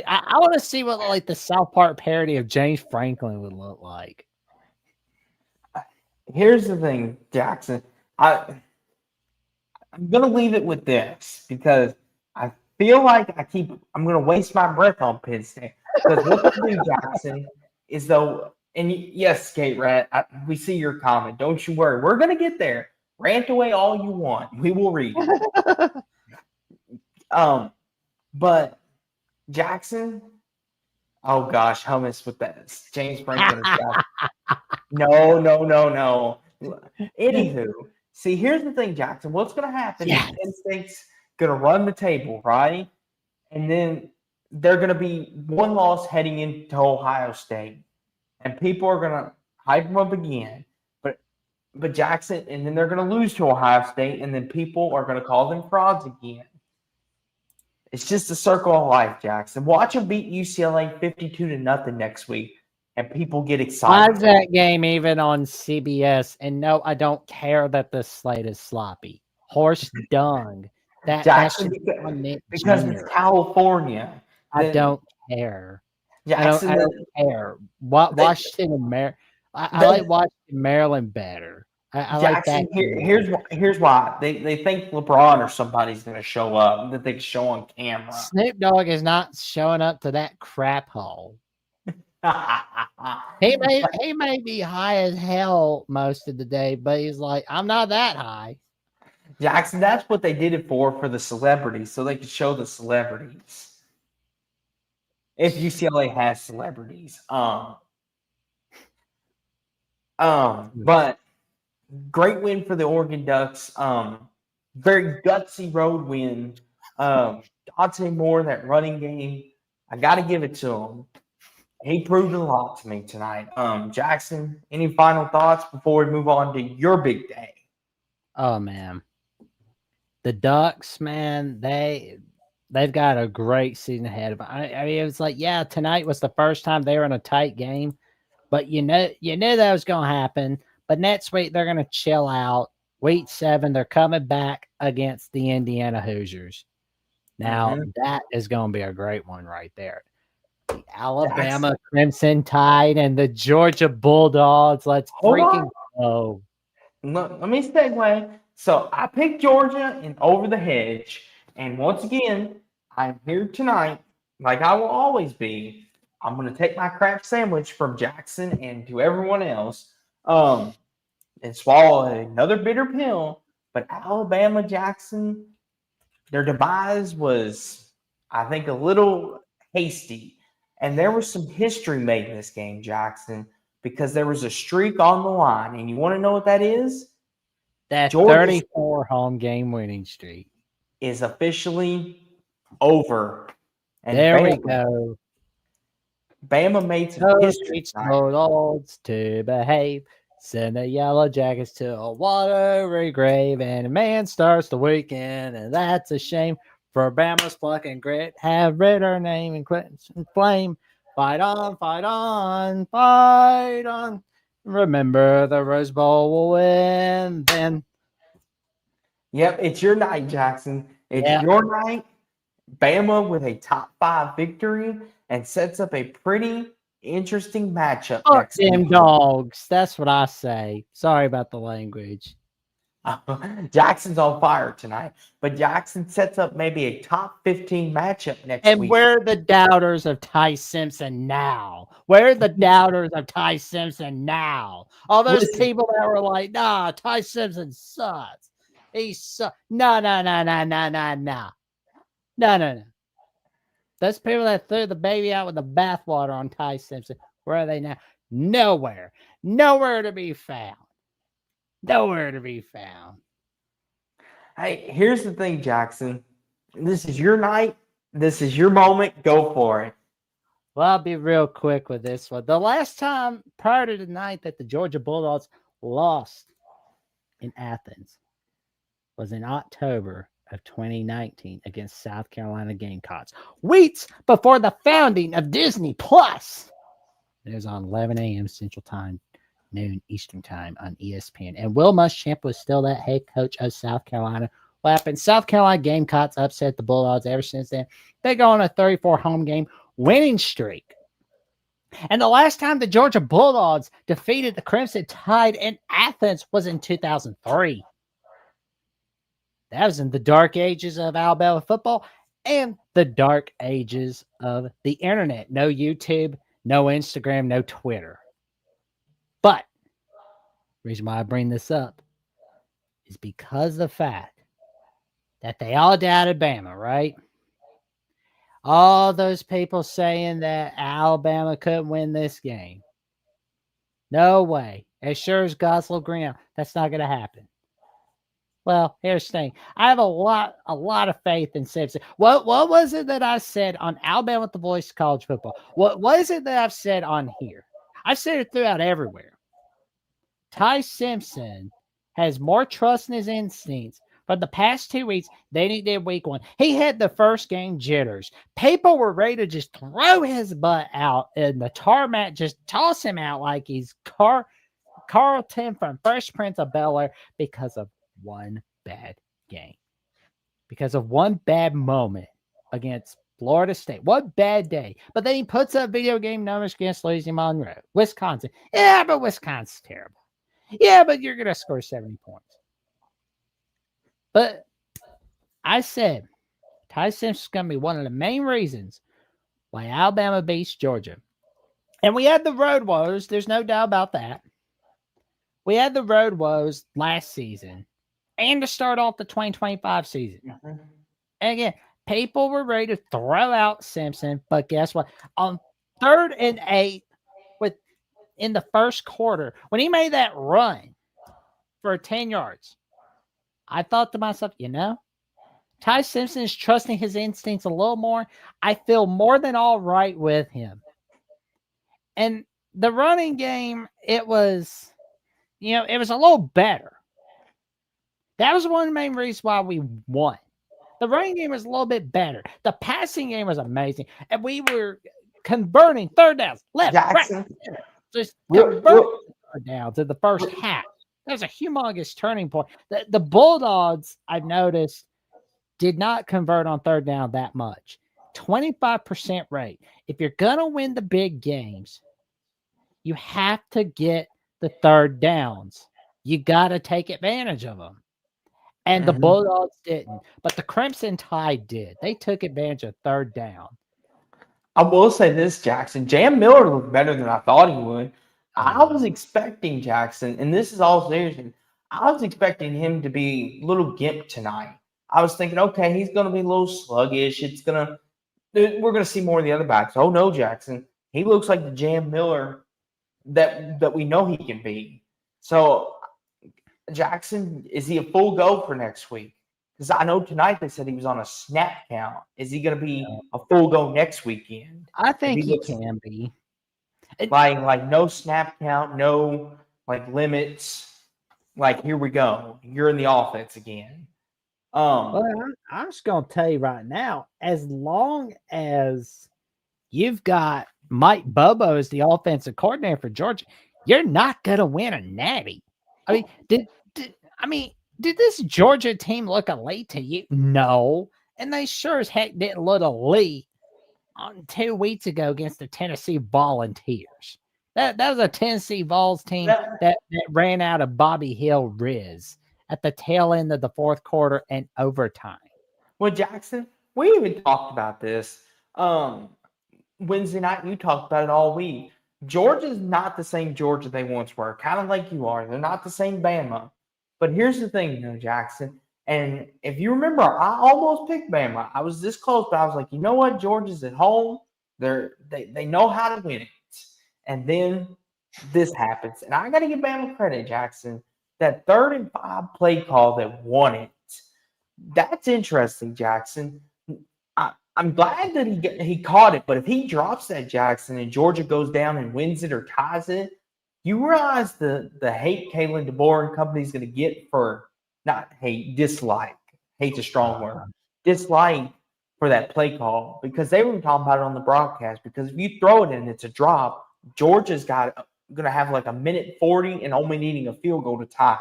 I want to see what like the South Park parody of James Franklin would look like. Here's the thing, Jackson. I'm gonna leave it with this because I feel like I'm gonna waste my breath on Penn State. Because what they do, Jackson, is though, and yes, Skate Rat, we see your comment. Don't you worry, we're gonna get there. Rant away all you want. We will read it. But Jackson, oh gosh, Hummus with that James Franklin stuff. No. Anywho, see, here's the thing, Jackson. What's going to happen is Penn State's going to run the table, right? And then they're going to be one loss heading into Ohio State. And people are going to hype them up again. But Jackson, and then they're going to lose to Ohio State, and then people are going to call them frauds again. It's just a circle of life, Jackson. Watch them beat UCLA 52-0 next week. and people get Why excited. is that game even on CBS? And no, I don't care that the slate is sloppy. Horse dung. That Jackson, should be on Nick because it's Jr. California. I Then don't care. I Jackson, don't care. they, Washington and Maryland. I like they, Washington Maryland better. I like that Jackson, game better. here's why they think LeBron or somebody's going to show up that they can show on camera. Snoop Dogg is not showing up to that crap hole. He may be high as hell most of the day, but he's like, I'm not that high. Jackson, that's what they did it for the celebrities, so they could show the celebrities. If UCLA has celebrities, but great win for the Oregon Ducks. Very gutsy road win. Dante Moore, that running game, I got to give it to him. He proved a lot to me tonight. Jackson, any final thoughts before we move on to your big day? Oh man, the Ducks, man, they've got a great season ahead of them. I mean, it was like, yeah, tonight was the first time they were in a tight game, but you knew that was going to happen. But next week they're going to chill out. Week 7, they're coming back against the Indiana Hoosiers. Now that is going to be a great one right there. The Alabama Jackson. Crimson Tide and the Georgia Bulldogs. Let's freaking go. Let me segue. So I picked Georgia in over the hedge. And once again, I'm here tonight, like I will always be. I'm going to take my crap sandwich from Jackson and to everyone else and swallow another bitter pill. But Alabama, Jackson, their demise was, I think, a little hasty. And there was some history made in this game, Jackson, because there was a streak on the line. And you want to know what that is? That 34 home game winning streak is officially over. And there we go. Bama made some history. Bulldogs to behave. Send the Yellow Jackets to a watery grave, and a man starts the weekend, and that's a shame. For Bama's pluck and grit have read our name in crimson flame. Fight on, fight on, fight on. Remember, the Rose Bowl will win then. Yep, it's your night, Jackson. It's your night. Bama with a top 5 victory and sets up a pretty interesting matchup next them dogs. That's what I say. Sorry about the language. Jackson's on fire tonight, but Jackson sets up maybe a top 15 matchup next week. And where are the doubters of Ty Simpson now? Where are the doubters of Ty Simpson now? All those people that were like, nah, Ty Simpson sucks. He sucks. No. Those people that threw the baby out with the bathwater on Ty Simpson, where are they now? Nowhere. Nowhere to be found. Nowhere to be found. Hey, here's the thing, Jackson. This is your night. This is your moment. Go for it. Well, I'll be real quick with this one. The last time prior to the night that the Georgia Bulldogs lost in Athens was in October of 2019 against South Carolina Gamecocks. Weeks before the founding of Disney Plus. It was on 11 a.m. Central Time, noon Eastern Time on ESPN. And Will Muschamp was still that head coach of South Carolina. What happened? South Carolina Gamecocks upset the Bulldogs ever since then. They go on a 34 home game winning streak. And the last time the Georgia Bulldogs defeated the Crimson Tide in Athens was in 2003. That was in the dark ages of Alabama football and the dark ages of the internet. No YouTube, no Instagram, no Twitter. But the reason why I bring this up is because of the fact that they all doubted Bama, right? All those people saying that Alabama couldn't win this game. No way. As sure as God's little ground, that's not going to happen. Well, here's the thing. I have a lot of faith in Simpson. What was it that I said on Alabama with the Voice of College Football? What is it that I've said on here? I've said it throughout everywhere. Ty Simpson has more trust in his instincts For the past 2 weeks, then he did week 1. He had the first game jitters. People were ready to just throw his butt out and the tarmac, just toss him out like he's Carlton from Fresh Prince of Bel-Air because of one bad game. Because of one bad moment against Florida State. One bad day. But then he puts up video game numbers against Louisiana Monroe. Wisconsin. Yeah, but Wisconsin's terrible. Yeah, but you're going to score 70 points. But I said Ty Simpson's going to be one of the main reasons why Alabama beats Georgia. And we had the road woes. There's no doubt about that. We had the road woes last season and to start off the 2025 season. And again, people were ready to throw out Simpson, but guess what? On 3rd and 8, in the first quarter, when he made that run for 10 yards, I thought to myself, Ty Simpson is trusting his instincts a little more. I feel more than all right with him. And the running game, it was a little better. That was one of the main reasons why we won. The running game was a little bit better. The passing game was amazing. And we were converting third downs, left, Jackson. right, just converting third downs in the first half. That was a humongous turning point. The Bulldogs, I've noticed, did not convert on third down that much. 25% rate. If you're going to win the big games, you have to get the third downs. You got to take advantage of them. And the Bulldogs didn't. But the Crimson Tide did. They took advantage of third down. I will say this, Jackson. Jam Miller looked better than I thought he would. I was expecting Jackson, and this is all serious. I was expecting him to be a little gimped tonight. I was thinking, okay, he's going to be a little sluggish. We're going to see more of the other backs. Oh no, Jackson. He looks like the Jam Miller that we know he can be. So, Jackson, is he a full go for next week? Because I know tonight they said he was on a snap count. Is he going to be a full go next weekend? I think he can be. Like no snap count, no limits. Here we go. You're in the offense again. Well, I'm just going to tell you right now, as long as you've got Mike Bobo as the offensive coordinator for Georgia, you're not going to win a natty. I mean, did this Georgia team look elite to you? No. And they sure as heck didn't look elite on 2 weeks ago against the Tennessee Volunteers. That was a Tennessee Vols team that ran out of Bobby Hill Riz at the tail end of the fourth quarter and overtime. Well, Jackson, we even talked about this Wednesday night. You talked about it all week. Georgia's not the same Georgia they once were, kind of like you are. They're not the same Bama. But here's the thing, Jackson. And if you remember, I almost picked Bama. I was this close, but I was like, you know what? Georgia's at home. They know how to win it. And then this happens. And I got to give Bama credit, Jackson. That 3rd and 5 play call that won it. That's interesting, Jackson. I'm glad that he caught it, but if he drops that, Jackson, and Georgia goes down and wins it or ties it, you realize the hate Kalen DeBoer and company is going to get for not hate, dislike. Hate's a strong word. Dislike for that play call because they were talking about it on the broadcast. Because if you throw it and it's a drop, Georgia's going to have like a minute 40 and only needing a field goal to tie.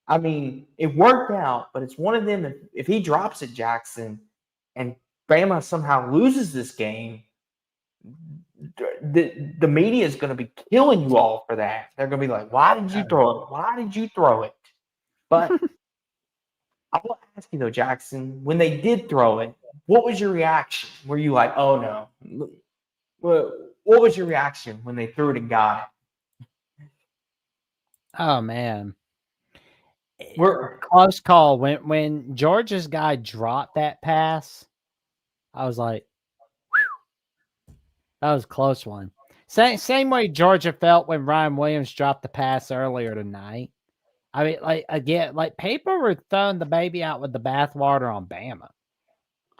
I mean, it worked out, but it's one of them. If he drops it, Jackson, and Bama somehow loses this game, the media is going to be killing you all for that. They're going to be like, why did you throw it? Why did you throw it? But I will ask you, though, Jackson, when they did throw it, what was your reaction? Were you like, oh, no? What was your reaction when they threw it and got it? Oh, man. Close call. When Georgia's guy dropped that pass, I was like, whew, that was a close one. Same way Georgia felt when Ryan Williams dropped the pass earlier tonight. I mean, people were throwing the baby out with the bathwater on Bama.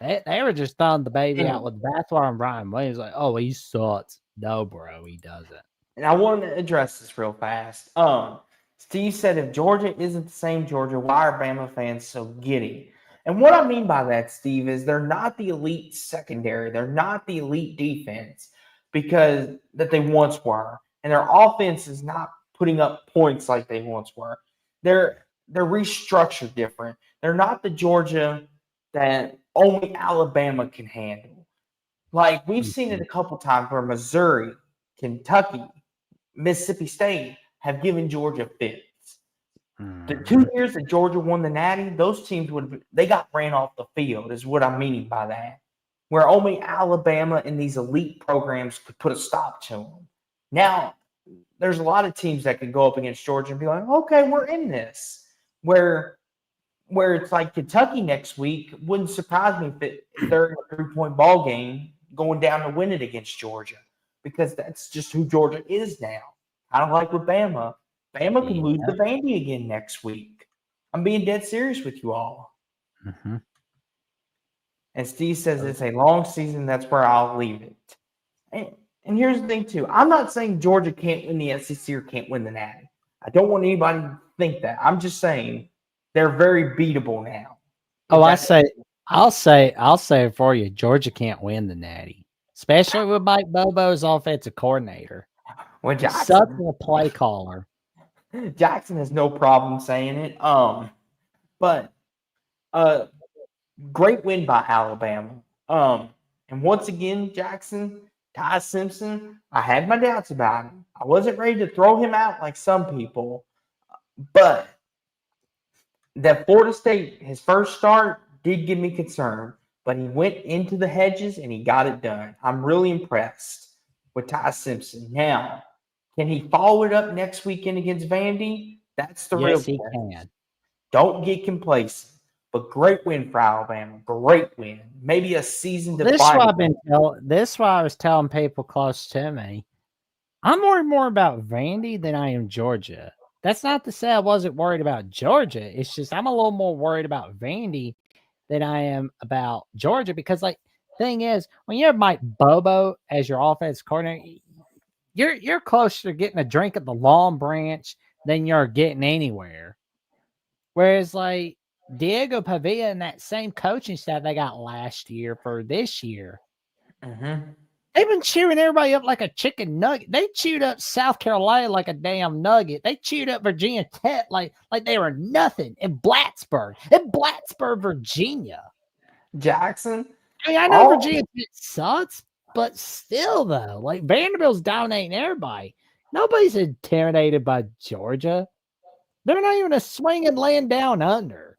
They were just throwing the baby out with the bathwater on Ryan Williams. Like, oh, he sucks. No, bro, he doesn't. And I want to address this real fast. Steve said, if Georgia isn't the same Georgia, why are Bama fans so giddy? And what I mean by that, Steve, is they're not the elite secondary. They're not the elite defense because that they once were. And their offense is not putting up points like they once were. They're restructured different. They're not the Georgia that only Alabama can handle. Like we've seen it a couple times where Missouri, Kentucky, Mississippi State have given Georgia fits. The 2 years that Georgia won the Natty, those teams they got ran off the field, is what I'm meaning by that. Where only Alabama and these elite programs could put a stop to them. Now, there's a lot of teams that could go up against Georgia and be like, okay, we're in this. Where it's like Kentucky next week, wouldn't surprise me if they're in a 3-point ball game going down to win it against Georgia. Because that's just who Georgia is now. Kind of like with Bama. Bama can lose to Vandy again next week. I'm being dead serious with you all. Mm-hmm. And Steve says it's a long season. That's where I'll leave it. And here's the thing, too. I'm not saying Georgia can't win the SEC or can't win the Natty. I don't want anybody to think that. I'm just saying they're very beatable now. I'll say it for you. Georgia can't win the Natty, especially with Mike Bobo's offensive coordinator. Well, Jackson, such a play caller. Jackson has no problem saying it. But great win by Alabama. And once again, Jackson, Ty Simpson, I had my doubts about him. I wasn't ready to throw him out like some people. But that Florida State, his first start, did give me concern. But he went into the hedges and he got it done. I'm really impressed with Ty Simpson. Now, can he follow it up next weekend against Vandy? That's the real question. Yes, he can. Don't get complacent. But great win for Alabama. Great win. Maybe a season to find. This is why I was telling people close to me. I'm worried more about Vandy than I am Georgia. That's not to say I wasn't worried about Georgia. It's just I'm a little more worried about Vandy than I am about Georgia because, like, thing is, when you have Mike Bobo as your offense coordinator, you're closer to getting a drink at the Long Branch than you're getting anywhere. Whereas, like, Diego Pavia and that same coaching staff they got last year for this year, they've been cheering everybody up like a chicken nugget. They chewed up South Carolina like a damn nugget. They chewed up Virginia Tech like they were nothing in Blacksburg, Virginia. Jackson? I mean, I know Virginia Tech sucks, but still, though, like Vanderbilt's dominating everybody. Nobody's intimidated by Georgia. They're not even a swinging land down under.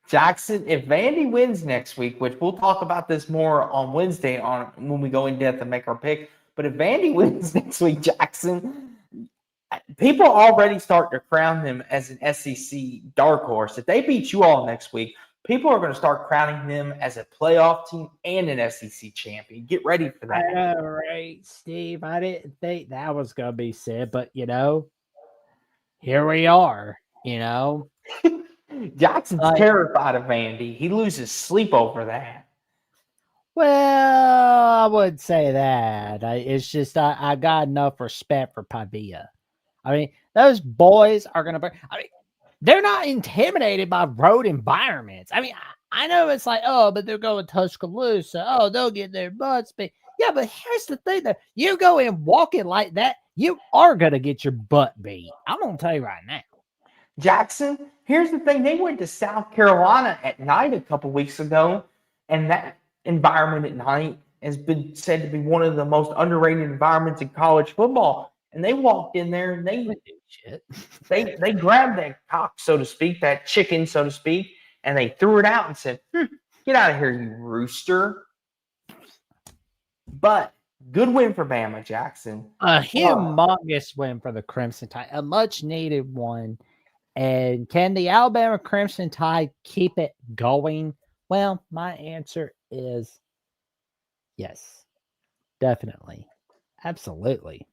Jackson, if Vandy wins next week, which we'll talk about this more on Wednesday when we go in depth and make our pick, but if Vandy wins next week, Jackson, people already start to crown them as an SEC dark horse. If they beat you all next week, people are going to start crowning them as a playoff team and an SEC champion. Get ready for that. I know, right, Steve? I didn't think that was going to be said, but, here we are, Jackson's terrified of Vandy. He loses sleep over that. Well, I wouldn't say that. It's just I got enough respect for Pavia. I mean, those boys are going to – I mean, they're not intimidated by road environments. I mean, I know it's like, but they're going Tuscaloosa. They'll get their butts beat. Yeah, but here's the thing, though. You go in walking like that, you are going to get your butt beat. I'm going to tell you right now. Jackson, here's the thing. They went to South Carolina at night a couple weeks ago, and that environment at night has been said to be one of the most underrated environments in college football. And they walked in there and they grabbed that cock, so to speak, that chicken, so to speak, and they threw it out and said, get out of here, you rooster. But good win for Bama, Jackson. A humongous win for the Crimson Tide, a much-needed one. And can the Alabama Crimson Tide keep it going? Well, my answer is yes, definitely. Absolutely.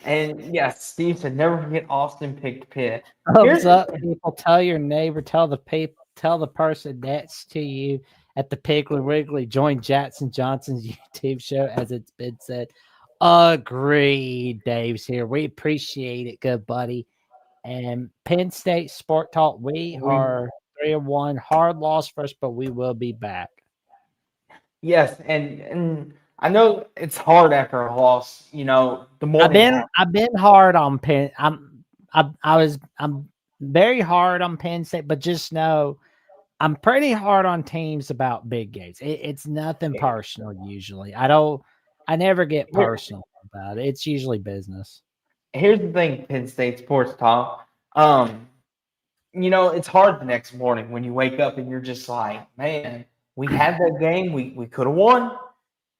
And yes, Steve said, never forget Austin picked Pitt. Thumbs up, people. Tell your neighbor, tell the person next to you at the Piggly Wiggly. Join Jackson Johnson's YouTube show, as it's been said. Agreed. Dave's here. We appreciate it, good buddy. And Penn State Sport Talk, we We are 3-1. Hard loss for us, but we will be back. Yes, and I know it's hard after a loss. You know, the I've morning been after. I've been hard on Penn. I'm very hard on Penn State, but just know I'm pretty hard on teams about big games. It's nothing personal usually. I never get Here, personal about it. It's usually business. here's the thing, Penn State sports talk. Um, you know, it's hard the next morning when you wake up and you're just like, man, we had that game, we could have won,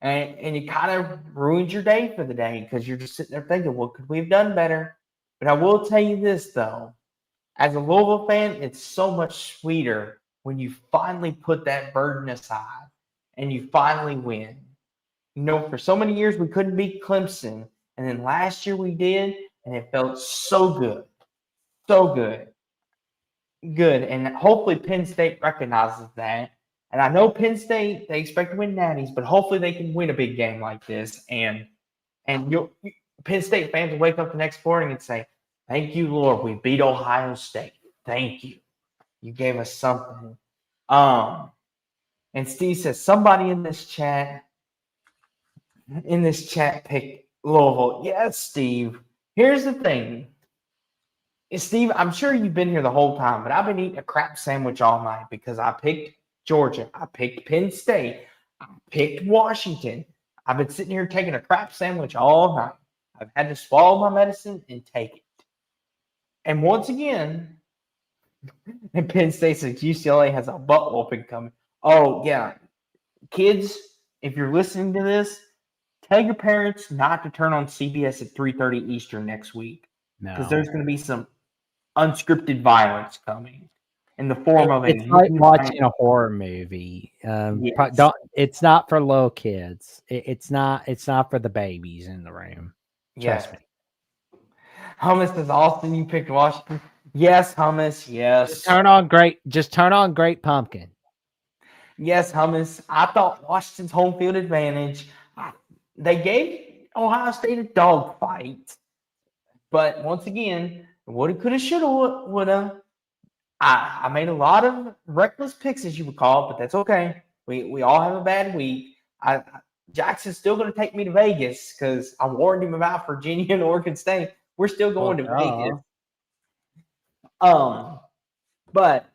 and it kind of ruins your day for the day because you're just sitting there thinking, what could we have done better? But I will tell you this though, as a Louisville fan, it's so much sweeter when you finally put that burden aside and you finally win. You know, for so many years we couldn't beat Clemson, and then last year we did, and it felt so good, so good, good. And hopefully Penn State recognizes that. And I know Penn State they expect to win natties, but hopefully they can win a big game like this. And you'll Penn State fans will wake up the next morning and say, "Thank you, Lord, we beat Ohio State. Thank you, you gave us something." Um, and Steve says somebody in this chat picked Louisville. Yes, Steve. Here's the thing. Steve, I'm sure you've been here the whole time, but I've been eating a crap sandwich all night because I picked Georgia. I picked Penn State. I picked Washington. I've been sitting here taking a crap sandwich all night. I've had to swallow my medicine and take it. And once again, and Penn State says UCLA has a butt whooping coming. Oh, yeah. Kids, if you're listening to this, tell your parents not to turn on CBS at 3:30 Eastern next week because No. there's going to be some unscripted violence coming in the form of a It's like mutant watching a horror movie. yes. Don't. It's not for little kids. It's not. It's not for the babies in the room. Yes. Trust me. Hummus says, Austin, you picked Washington. Yes, Hummus. Just Yes. turn on great. Just turn on Great Pumpkin. Yes, Hummus. I thought Washington's home field advantage. They gave Ohio State a dogfight. But once again, woulda, coulda, shoulda, woulda. I made a lot of reckless picks, as you would call it, but that's okay. We all have a bad week. Jackson's still going to take me to Vegas because I warned him about Virginia and Oregon State. We're still going to Vegas. But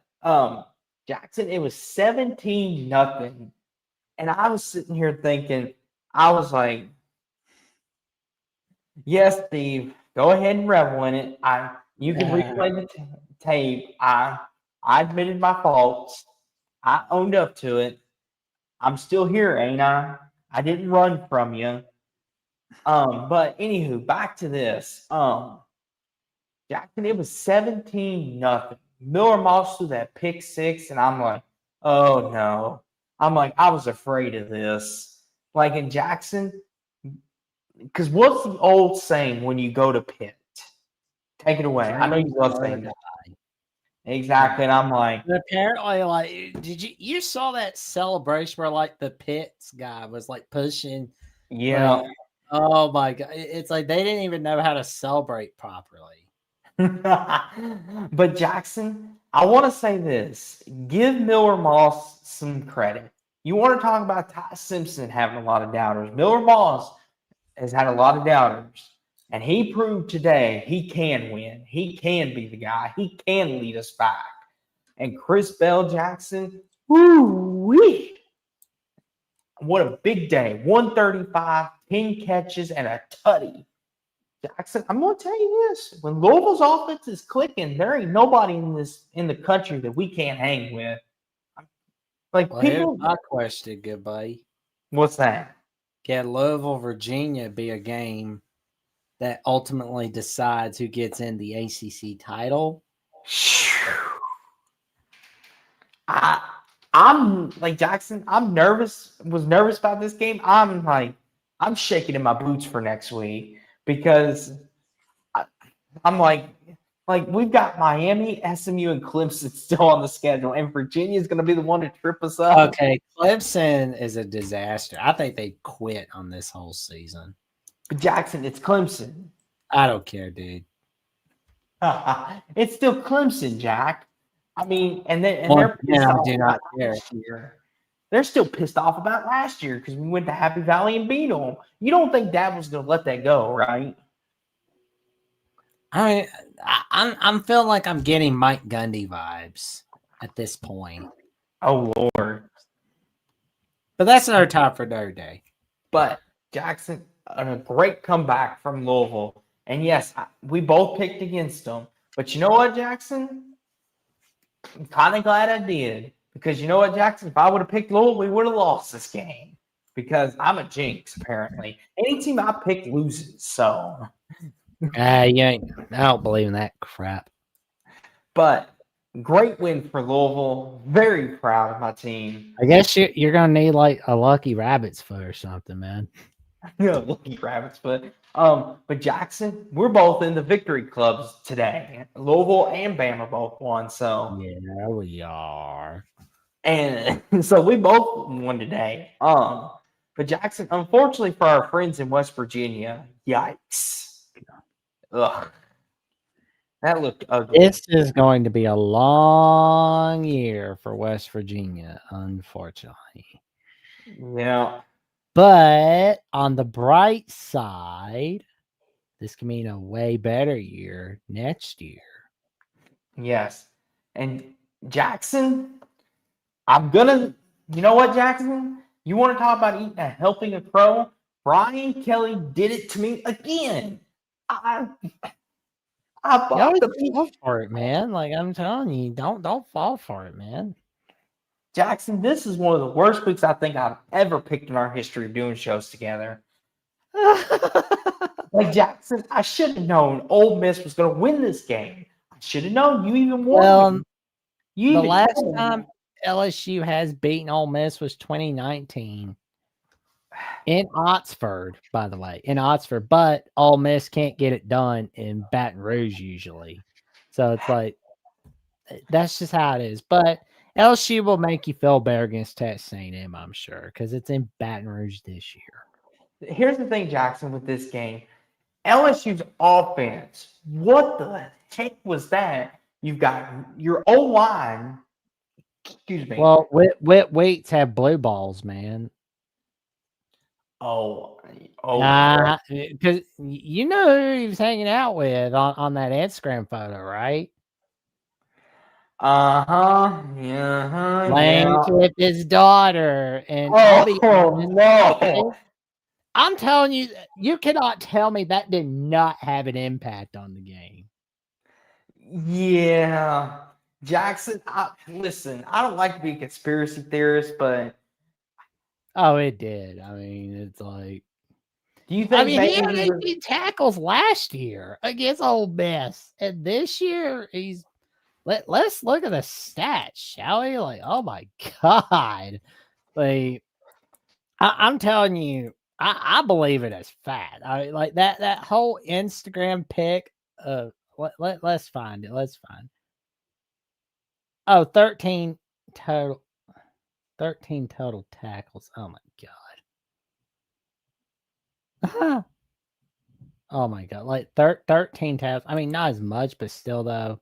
Jackson, it was 17-0. And I was sitting here thinking, I was like, yes, Steve, go ahead and revel in it. You can replay the tape. I admitted my faults. I owned up to it. I'm still here, ain't I? I didn't run from you. But anywho, back to this. Jackson, it was 17-0. Miller Moss threw that pick six, and I'm like, oh no. I'm like, I was afraid of this. Like in Jackson, because what's the old saying when you go to Pitt? Take it away. I know you love saying that. Exactly. And I'm like, But apparently, like, you saw that celebration where like the Pitts guy was like pushing? yeah. Like, oh my god! It's like they didn't even know how to celebrate properly. But Jackson, I want to say this. Give Miller Moss some credit. You want to talk about Ty Simpson having a lot of doubters. Miller Moss has had a lot of doubters. And he proved today he can win. He can be the guy. He can lead us back. And Chris Bell Jackson, woo-wee. What a big day. 135, 10 catches, and a tutty. Jackson, I'm going to tell you this. When Louisville's offense is clicking, there ain't nobody in the country that we can't hang with. Like Well, people. here's my question, good buddy. What's that? Can Louisville, Virginia be a game that ultimately decides who gets in the ACC title? I'm like Jackson. I'm nervous. Was nervous about this game. I'm shaking in my boots for next week because I'm like we've got Miami, SMU, and Clemson still on the schedule, and Virginia is going to be the one to trip us up. Okay, Clemson is a disaster. I think they quit on this whole season. But Jackson, it's Clemson. I don't care, dude. It's still Clemson, Jack. I mean, and Once they're again, pissed I off do about not care. last year. They're still pissed off about last year because we went to Happy Valley and beat them. You don't think Dad was going to let that go, right? I mean, I'm feeling like I'm getting Mike Gundy vibes at this point. Oh Lord! But that's another time for another day. But Jackson, a great comeback from Louisville, and yes, we both picked against them. But you know what, Jackson? I'm kind of glad I did because you know what, Jackson? If I would have picked Louisville, we would have lost this game because I'm a jinx. Apparently, any team I pick loses. So. I don't believe in that crap. But great win for Louisville. Very proud of my team. I guess you're gonna need like a lucky rabbit's foot or something, man. Lucky rabbits, but Jackson, we're both in the victory clubs today. Louisville and Bama both won, so Yeah, we are. and so we both won today. But Jackson, unfortunately for our friends in West Virginia, yikes. Ugh. That looked ugly. This is going to be a long year for West Virginia, unfortunately. Yeah. But on the bright side, this can mean a way better year next year. Yes. And Jackson, you know what, Jackson? You want to talk about eating a helping of crow? Brian Kelly did it to me again. I bought You fall for it, man. Like I'm telling you, don't fall for it, man. Jackson, this is one of the worst picks I think I've ever picked in our history of doing shows together. Like Jackson, I should have known Ole Miss was going to win this game. I should have known. You even won. The last time LSU has beaten Ole Miss was 2019 in Oxford, by the way, but Ole Miss can't get it done in Baton Rouge usually. So it's like, that's just how it is. But LSU will make you feel better against Texas A&M, I'm sure, because it's in Baton Rouge this year. Here's the thing, Jackson, with this game. LSU's offense, what the heck was that? You've got your O-line. Excuse me. Well, Wheats have blue balls, man. Because you know who he was hanging out with on that Instagram photo, right? Yeah. Playing with his daughter, and no. I'm telling you, you cannot tell me that did not have an impact on the game. Yeah, Jackson. Listen, I don't like to be a conspiracy theorist, but it did. I mean, it's like, do you think? he had 18 tackles last year against Ole Miss, and this year he's. Let's look at the stats, shall we? Like, oh my god, like I'm telling you, I believe it as fact. I like that whole Instagram pic. Let's find it. Let's find. Oh, 13 total. 13 total tackles. Oh my god. Oh my god. Like 13 tackles. I mean, not as much, but still though.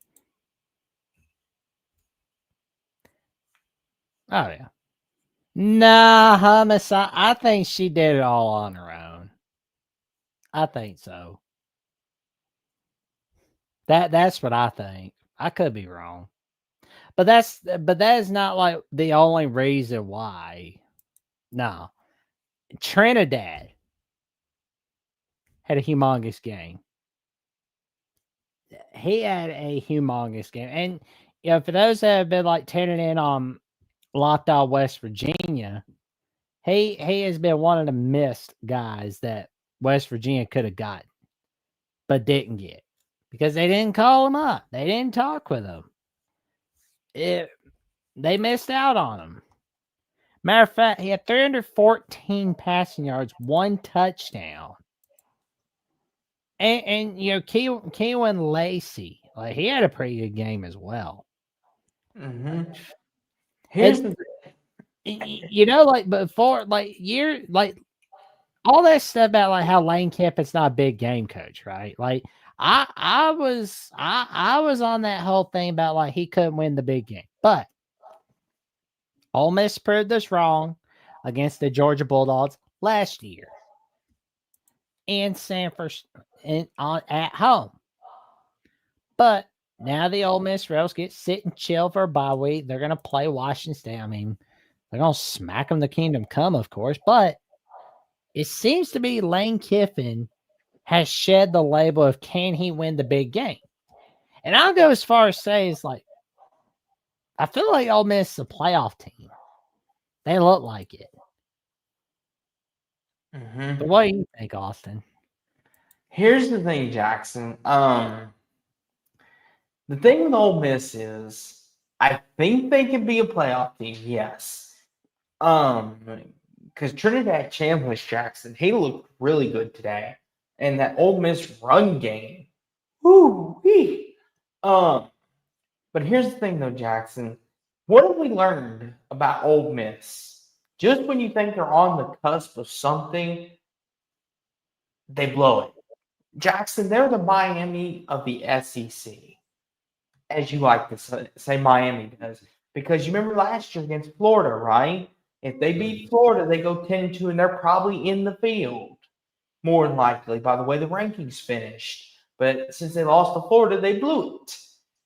Oh yeah. Nah, homicide. I think she did it all on her own. I think so. That's what I think. I could be wrong. But that is not like the only reason why. No. Trinidad had a humongous game. He had a humongous game. And for those that have been like tuning in on Locked On West Virginia, he has been one of the missed guys that West Virginia could have gotten, but didn't get because they didn't call him up. They didn't talk with him. They missed out on him. Matter of fact, he had 314 passing yards, 1 touchdown. And Keelan Lacey, like he had a pretty good game as well. Mm-hmm. Here's like before, like all that stuff about like how Lane Kiffin's not a big game coach, right? Like I was on that whole thing about like he couldn't win the big game, but Ole Miss proved us wrong against the Georgia Bulldogs last year in Sanford at home. But now the Ole Miss Rebels get sit and chill for a bye week. They're gonna play Washington State. I mean, they're gonna smack them the kingdom come, of course, but it seems to be Lane Kiffin has shed the label of can he win the big game. And I'll go as far as say it's like I feel like Ole Miss is a playoff team. They look like it. But what do you think, Austin? Here's the thing, Jackson. The thing with Ole Miss is I think they can be a playoff team, yes. Because Trinidad Chandler's Jackson, he looked really good today. And that Ole Miss run game. Woo-wee. But here's the thing though, Jackson. What have we learned about Ole Miss? Just when you think they're on the cusp of something, they blow it. Jackson, they're the Miami of the SEC, as you like to say Miami does. Because you remember last year against Florida, right? If they beat Florida, they go 10-2, and they're probably in the field, more than likely, by the way the rankings finished. But since they lost to Florida, they blew it.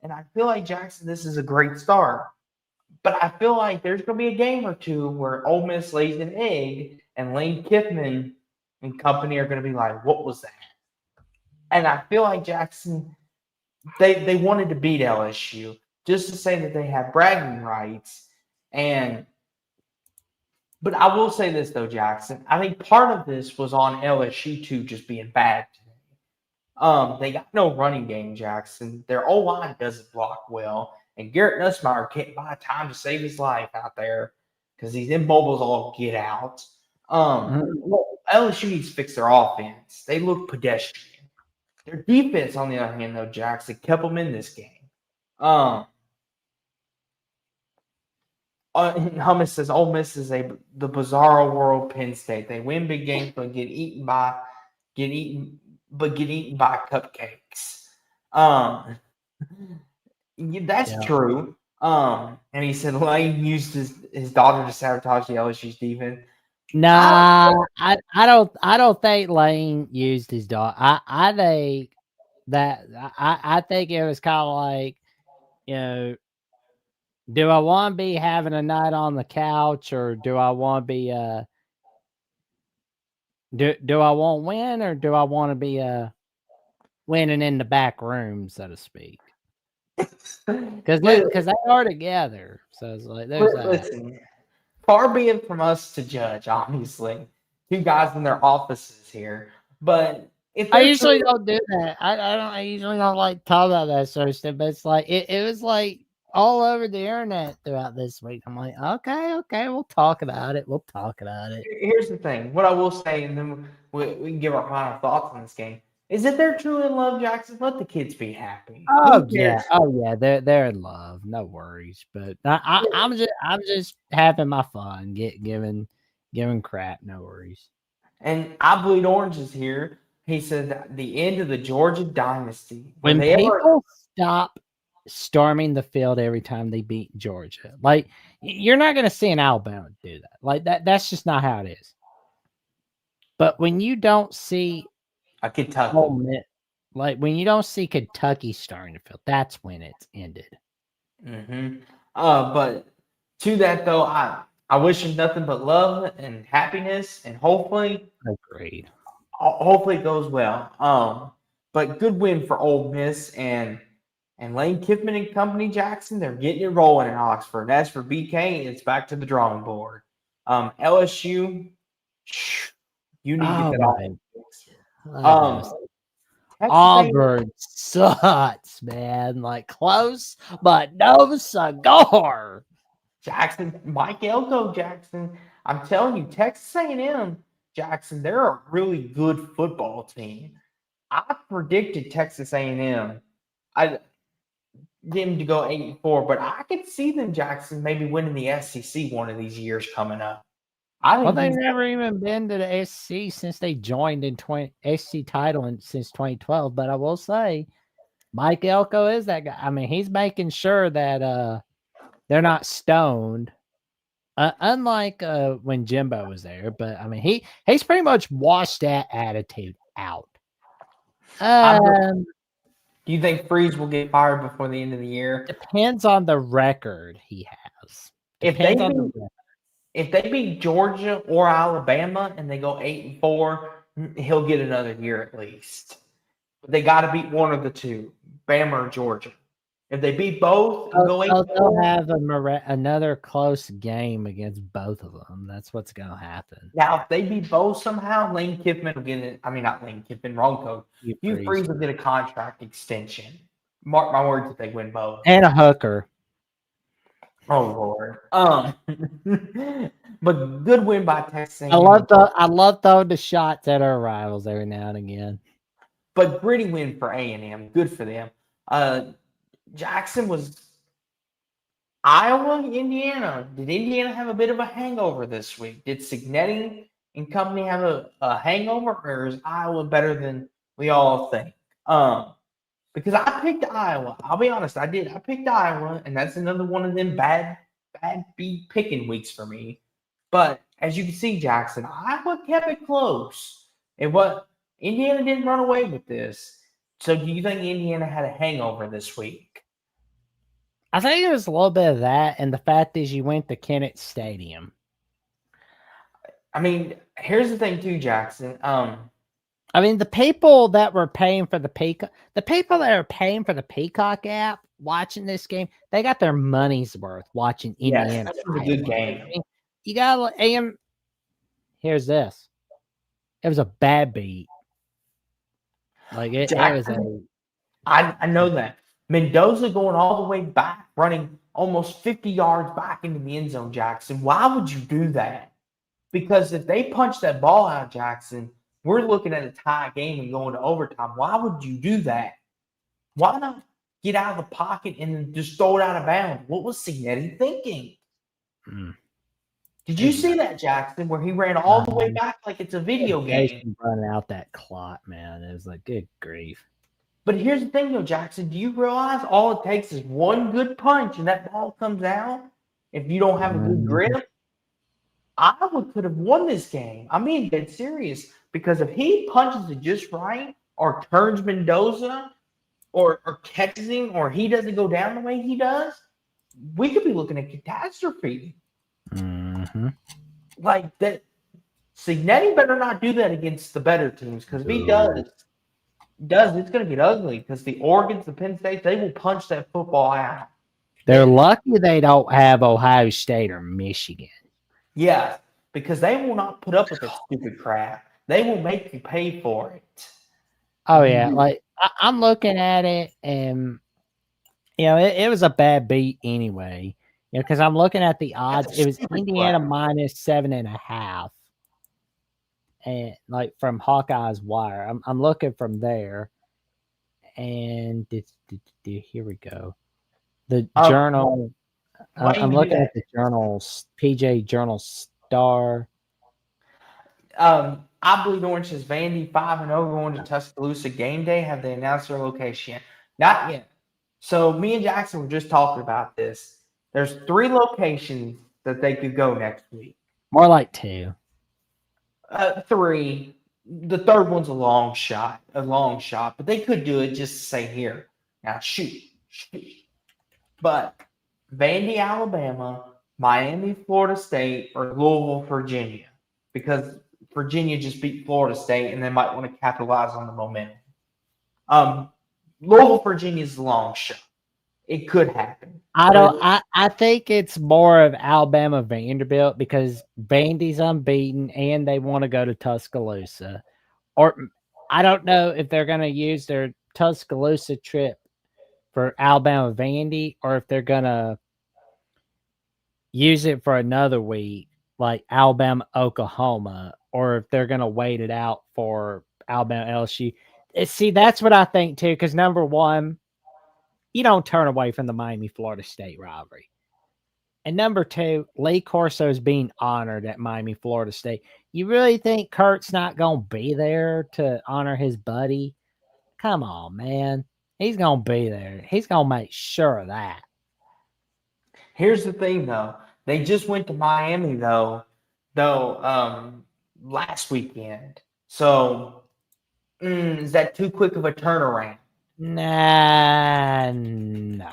And I feel like, Jackson, this is a great start. But I feel like there's going to be a game or two where Ole Miss lays an egg, and Lane Kiffin and company are going to be like, what was that? And I feel like, Jackson, they wanted to beat LSU just to say that they have bragging rights. But I will say this, though, Jackson. I think part of this was on LSU, too, just being bad today. They got no running game, Jackson. Their O-line doesn't block well. And Garrett Nussmeier can't buy time to save his life out there because these immobiles all get out. LSU needs to fix their offense. They look pedestrian. Their defense, on the other hand, though, Jackson, kept them in this game. Hummus says Ole Miss is the bizarro world Penn State. They win big games but get eaten by cupcakes. That's true. And he said Lane used his daughter to sabotage the LSU's defense. Nah, I don't think Lane used his daughter. I think that I think it was kind of like, you know, do I want to be having a night on the couch, or do I want to be do I want to win, or do I want to be winning in the back room, so to speak? Because they are together, so it's like there's listen. Far be it from us to judge, obviously. Two guys in their offices here. But if I usually don't do that. I usually don't like talk about that sort of stuff, but it's like it was like all over the internet throughout this week. I'm like, okay, we'll talk about it. Here's the thing. What I will say, and then we can give our final thoughts on this game, is if they're truly in love, Jackson, let the kids be happy. Oh yeah, they're in love. No worries. But I'm just having my fun, giving crap. No worries. And I Bleed Orange is here. He said the end of the Georgia dynasty. When people stop storming the field every time they beat Georgia, like you're not going to see an Alabama do that. Like that's just not how it is. But when you don't see a Kentucky, like when you don't see Kentucky starting the field, that's when it's ended. But to that though, I wish him nothing but love and happiness, and hopefully, agreed. Hopefully it goes well. But good win for Ole Miss and Lane Kiffin and company, Jackson. They're getting it rolling in Oxford. As for BK, it's back to the drawing board. LSU, you need to get that off. Auburn sucks, man. Like close, but no cigar. Jackson, Mike Elko, Jackson. I'm telling you, Texas A&M, Jackson, they're a really good football team. I predicted Texas A&M. I them to go 8-4, but I could see them, Jackson, maybe winning the SEC one of these years coming up. I Well, think they've he's never even been to the SC since they joined in SC title since 2012. But I will say, Mike Elko is that guy. I mean, he's making sure that they're not stoned. Unlike when Jimbo was there, but I mean he's pretty much washed that attitude out. Do you think Freeze will get fired before the end of the year? Depends on the record he has. If they Depends on the beat, record. if they beat Georgia or Alabama and they go 8-4, he'll get another year at least. But they got to beat one of the two, Bama or Georgia. If they beat both and go They'll 8-4, have another close game against both of them. That's what's going to happen. now if they beat both somehow, Lane Kiffin will get it. I mean, not Lane Kiffin, wrong coach. Hugh Freeze will get a contract extension. Mark my words if they win both. And a hooker. Oh Lord. But good win by Texas. I love throwing the shots at our rivals every now and again. But gritty win for A&M. Good for them. Jackson was Iowa, Indiana. Did Indiana have a bit of a hangover this week? Did Signetti and company have a hangover, or is Iowa better than we all think? Because I picked Iowa. I'll be honest, I did. I picked Iowa, and that's another one of them bad beat picking weeks for me. But as you can see, Jackson, Iowa kept it close. And what Indiana didn't run away with this. So do you think Indiana had a hangover this week? I think it was a little bit of that, and the fact is you went to Kennett Stadium. I mean, here's the thing too, Jackson. I mean, the people that were paying for the Peacock app watching this game, they got their money's worth watching Indiana. Yes, that was a good game. You got AM. Here's this. It was a bad beat. Like it was a. I know that. Mendoza going all the way back, running almost 50 yards back into the end zone, Jackson. Why would you do that? Because if they punch that ball out, Jackson, we're looking at a tie game and going to overtime. Why would you do that? Why not get out of the pocket and just throw it out of bounds? What was Signetti thinking? Did you see that, Jackson, where he ran all the way back like it's a video game? Running out that clock, man. It was like, good grief. But here's the thing, though, Jackson. Do you realize all it takes is one good punch and that ball comes out? If you don't have a good grip, Iowa could have won this game. I mean, dead serious. Because if he punches it just right, or turns Mendoza, or catches him, or he doesn't go down the way he does, we could be looking at catastrophe. Like that. Signetti better not do that against the better teams, because if he does, it's going to get ugly. Because the Oregons, the Penn State, they will punch that football out. They're lucky they don't have Ohio State or Michigan. Yeah, because they will not put up with that stupid crap. They will make you pay for it. Oh yeah, like I'm looking at it, and it was a bad beat anyway. Because I'm looking at the odds. It was Indiana minus 7.5, and like from Hawkeye's Wire. I'm looking from there, and here we go. The Journal. I'm looking at the Journals. PJ Journal Star. I believe Orange is Vandy 5-0 going to Tuscaloosa game day. Have they announced their location? Not yet. So me and Jackson were just talking about this. There's 3 locations that they could go next week. More like 2. 3. The third one's a long shot, but they could do it just to say here. Now shoot. But Vandy, Alabama, Miami, Florida State, or Louisville, Virginia, because Virginia just beat Florida State, and they might want to capitalize on the momentum. Louisville, Virginia is a long shot. It could happen. I think it's more of Alabama, Vanderbilt, because Vandy's unbeaten and they want to go to Tuscaloosa. Or I don't know if they're going to use their Tuscaloosa trip for Alabama, Vandy, or if they're going to use it for another week, like Alabama, Oklahoma, or if they're going to wait it out for Alabama, LSU. See, that's what I think too, because number one, you don't turn away from the Miami, Florida State rivalry. And number two, Lee Corso is being honored at Miami, Florida State. You really think Kurt's not going to be there to honor his buddy? Come on, man. He's going to be there. He's going to make sure of that. Here's the thing, though. They just went to Miami, last weekend. So, is that too quick of a turnaround? Nah, no.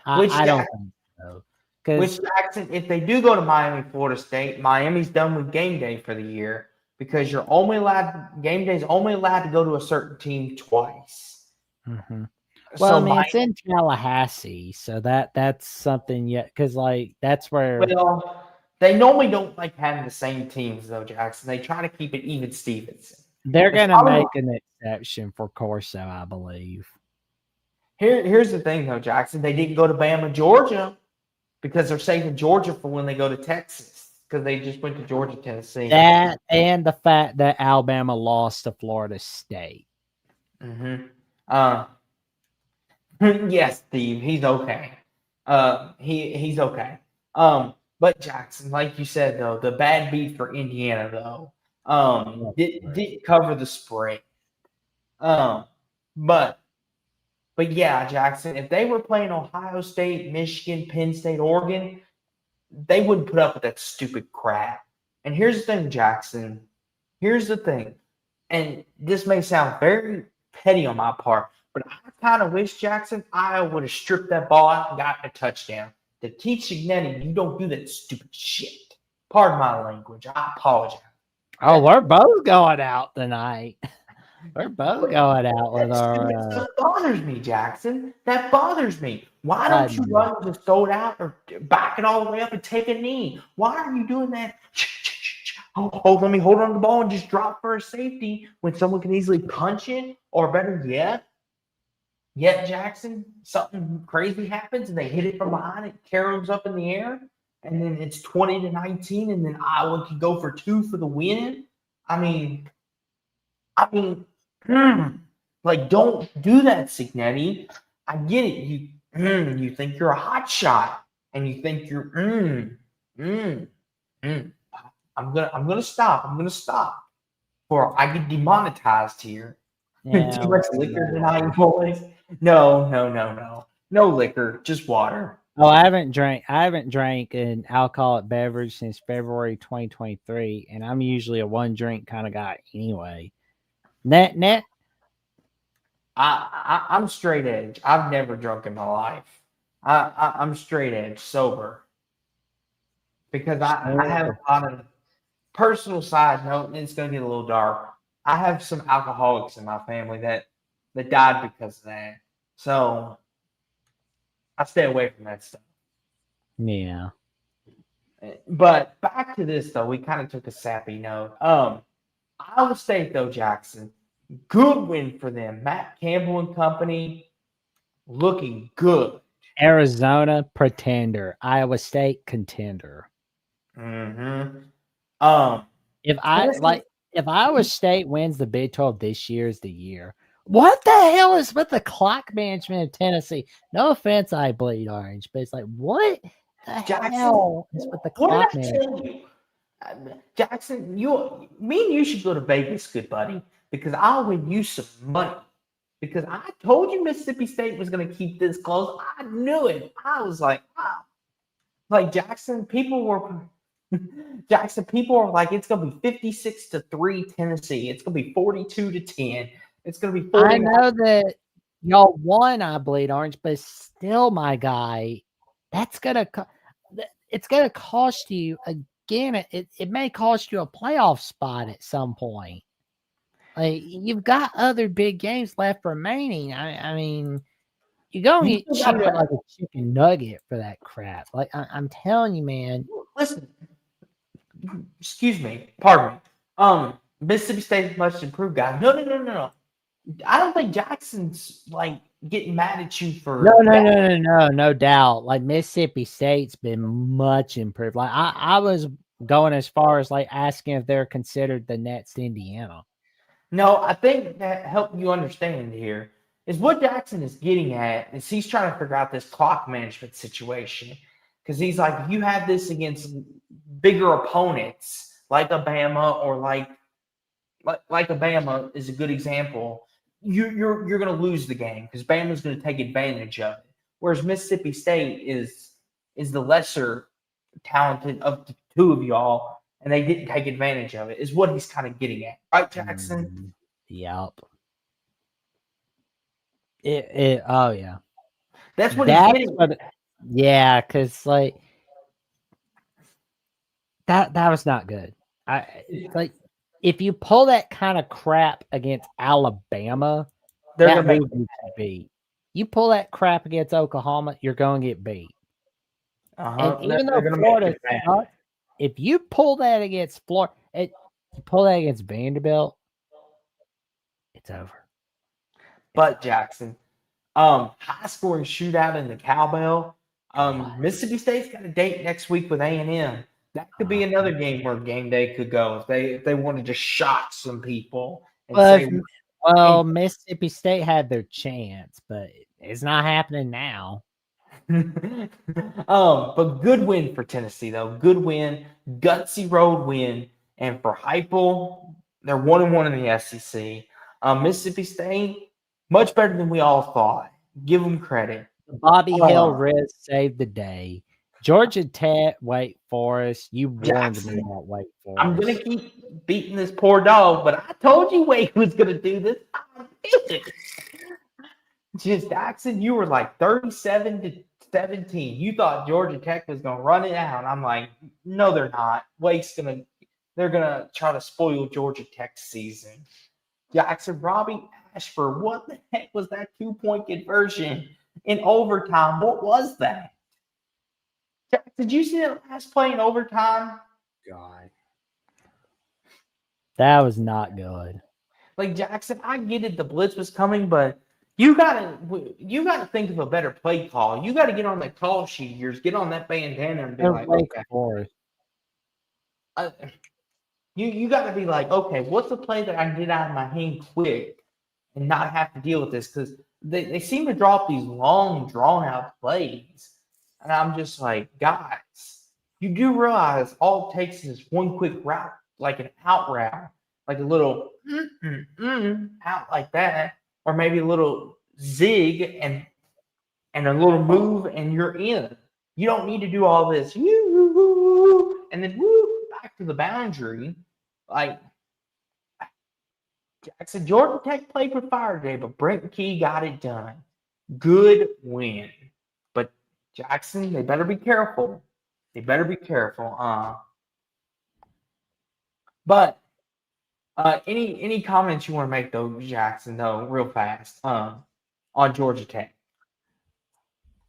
I don't think so. Which Jackson, if they do go to Miami, Florida State, Miami's done with game day for the year because game day is only allowed to go to a certain team twice. Mm-hmm. Well, so it's in Tallahassee, so that's something yet because that's where. Well, they normally don't like having the same teams though, Jackson. They try to keep it even Stevenson. They're gonna make an exception for Corso, I believe. Here's the thing though, Jackson. They didn't go to Bama, Georgia, because they're saving Georgia for when they go to Texas. Because they just went to Georgia, Tennessee. That and the fact that Alabama lost to Florida State. Mm-hmm. Yes, Steve, he's okay. He's okay. But Jackson, like you said though, the bad beat for Indiana though, didn't cover the spread. But yeah, Jackson, if they were playing Ohio State, Michigan, Penn State, Oregon, they wouldn't put up with that stupid crap. And here's the thing, Jackson. Here's the thing, and this may sound very petty on my part, but I kind of wish, Jackson, I would have stripped that ball out and gotten a touchdown. To teach Signetti, you don't do that stupid shit. Pardon my language. I apologize. Oh, we're both going out tonight. We're both going out with our. That bothers me, Jackson. That bothers me. Why don't you run just throw it out or back it all the way up and take a knee? Why are you doing that? Let me hold on to the ball and just drop for a safety when someone can easily punch it, or better yet, Jackson, something crazy happens and they hit it from behind, it caroms up in the air, and then it's 20-19, and then Iowa can go for 2 for the win. I mean, like, don't do that, Signetti. I get it. You think you're a hot shot, and you think you're I'm gonna stop. I'm gonna stop, or I get demonetized here. Yeah, too much liquor tonight, boys. No liquor, just water. Oh, I haven't drank an alcoholic beverage since February 2023, and I'm usually a one drink kind of guy anyway. Net. I'm straight edge. I've never drunk in my life. I'm straight edge, sober. Because I have a lot of personal side note, and it's gonna get a little dark. I have some alcoholics in my family that died because of that. So I stay away from that stuff. Yeah. But back to this though, we kind of took a sappy note. Iowa State though, Jackson, good win for them. Matt Campbell and company looking good. Arizona pretender, Iowa State contender. Mm-hmm. If Iowa State wins the Big 12 this year is the year. What the hell is with the clock management of Tennessee? No offense, I bleed orange, but it's like, what the hell is with the clock management? Jackson, me and you should go to Vegas, good buddy, because I'll win you some money. Because I told you Mississippi State was going to keep this close. I knew it. I was like, wow. Like Jackson, people were like, it's going to be 56-3 Tennessee. It's going to be 42-10. It's going to be 40. I know that y'all won, I bleed orange, but still, my guy, it's going to cost you again. It may cost you a playoff spot at some point. Like, you've got other big games left remaining. I mean, you're going to get cheated like a chicken nugget for that crap. Like, I'm telling you, man. Listen, excuse me, pardon me. Mississippi State is much improved, guy. No. I don't think Jackson's like getting mad at you for no doubt. Like, Mississippi State's been much improved. Like, I was going as far as like asking if they're considered the next Indiana. No, I think that helped you understand here is what Jackson is getting at is he's trying to figure out this clock management situation. because he's like, you have this against bigger opponents like Alabama or like Alabama is a good example. You're going to lose the game because Bama's going to take advantage of it. Whereas Mississippi State is the lesser talented of the two of y'all, and they didn't take advantage of it. Is what he's kind of getting at, right, Jackson? Yep. Oh yeah. That's what he's getting. Yeah, because like that was not good. Like if you pull that kind of crap against Alabama, They're that going will get you beat. You pull that crap against Oklahoma, you're going to get beat. And even though Florida sucks, if you pull that against Florida, pull that against Vanderbilt, it's over. But Jackson, high scoring shootout in the cowbell. Mississippi State's got a date next week with A&M. That could be another game where game day could go if they wanted to shock some people and say, well, Mississippi State had their chance, but it's not happening now. But good win for Tennessee though. Good win, gutsy road win, and for Heupel, they're 1-1 in the SEC. Mississippi State, much better than we all thought. Give them credit. Bobby Hill Riz saved the day. Georgia Tech, Wake Forest. You warned me about Wake Forest. I'm gonna keep beating this poor dog, but I told you Wake was gonna do this. I did it. Just Jackson, you were like 37-17. You thought Georgia Tech was gonna run it out. I'm like, no, they're not. They're gonna try to spoil Georgia Tech's season. Jackson, Robbie Ashford, what the heck was that 2-point conversion in overtime? What was that? Did you see that last play in overtime? God, that was not good. Like Jackson, I get it. The blitz was coming, but you gotta think of a better play call. You gotta get on that call sheet of yours, get on that bandana, and be like, okay. You got to be like, okay, what's the play that I can get out of my hand quick and not have to deal with this? Because they seem to drop these long, drawn-out plays. And I'm just like, guys, you do realize all it takes is one quick route, like an out route, like a little out like that, or maybe a little zig and a little move, and you're in. You don't need to do all this, and then back to the boundary. Like Jackson, Georgia Tech played with fire today, but Brent Key got it done. Good win. But Jackson, they better be careful. But any comments you want to make though, Jackson, though, real fast, on Georgia Tech?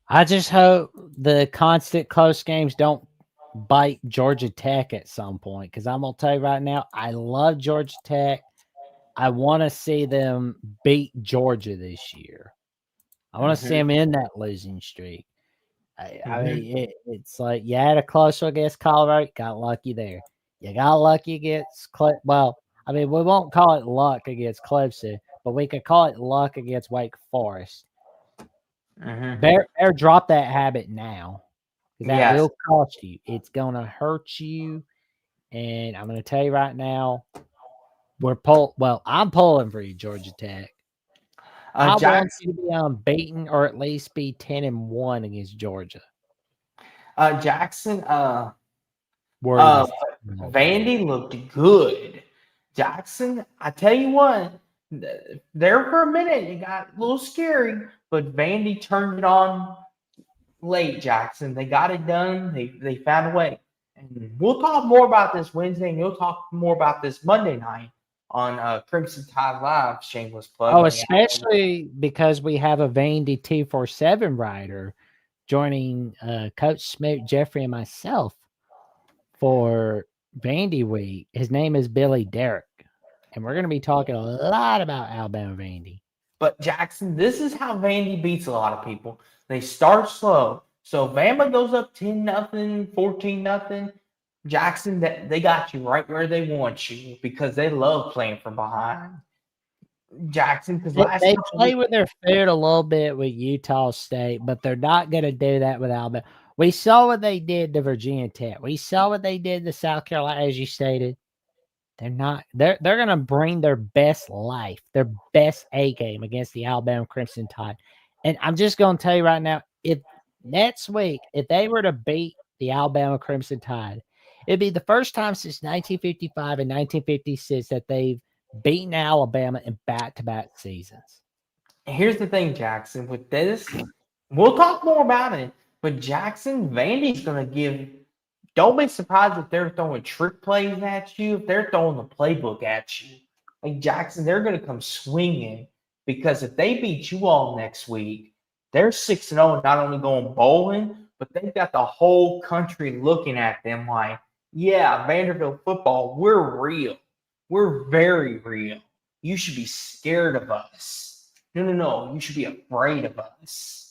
I just hope the constant close games don't bite Georgia Tech at some point, because I'm gonna tell you right now, I love Georgia Tech. I want to see them beat Georgia this year. I want to see them in that losing streak. I mean, it's like you had a close one against Colorado, got lucky there. You got lucky against well, I mean, we won't call it luck against Clemson, but we could call it luck against Wake Forest. Bear drop that habit now. That will cost you. It's gonna hurt you. And I'm gonna tell you right now, I'm pulling for you, Georgia Tech. I want you to be unbeaten or at least be 10-1 against Georgia. Jackson, Vandy looked good. Jackson, I tell you what, there for a minute it got a little scary, but Vandy turned it on late, Jackson. They got it done. They found a way. And we'll talk more about this Wednesday, and you'll talk more about this Monday night on Crimson Tide Live. Shameless plug. Oh, especially because we have a Vandy 247 rider joining Coach Smoot, Jeffrey, and myself for Vandy Week. His name is Billy Derrick, and we're going to be talking a lot about Alabama Vandy. But Jackson, this is how Vandy beats a lot of people. They start slow. So Bama goes up 10-0, 14-0. Jackson, they got you right where they want you because they love playing from behind. Jackson, because they play with their foot a little bit with Utah State, but they're not going to do that with Alabama. We saw what they did to Virginia Tech. We saw what they did to South Carolina, as you stated. They're gonna bring their best life, their best A game against the Alabama Crimson Tide. And I'm just gonna tell you right now, if next week, if they were to beat the Alabama Crimson Tide, it'd be the first time since 1955 and 1956 that they've beaten Alabama in back-to-back seasons. Here's the thing, Jackson. With this, we'll talk more about it. But Jackson, Vandy's going to give. Don't be surprised if they're throwing trick plays at you, if they're throwing the playbook at you. Like Jackson, they're going to come swinging because if they beat you all next week, they're 6-0, not only going bowling, but they've got the whole country looking at them like, yeah, Vanderbilt football, we're real. We're very real. You should be scared of us. No. You should be afraid of us.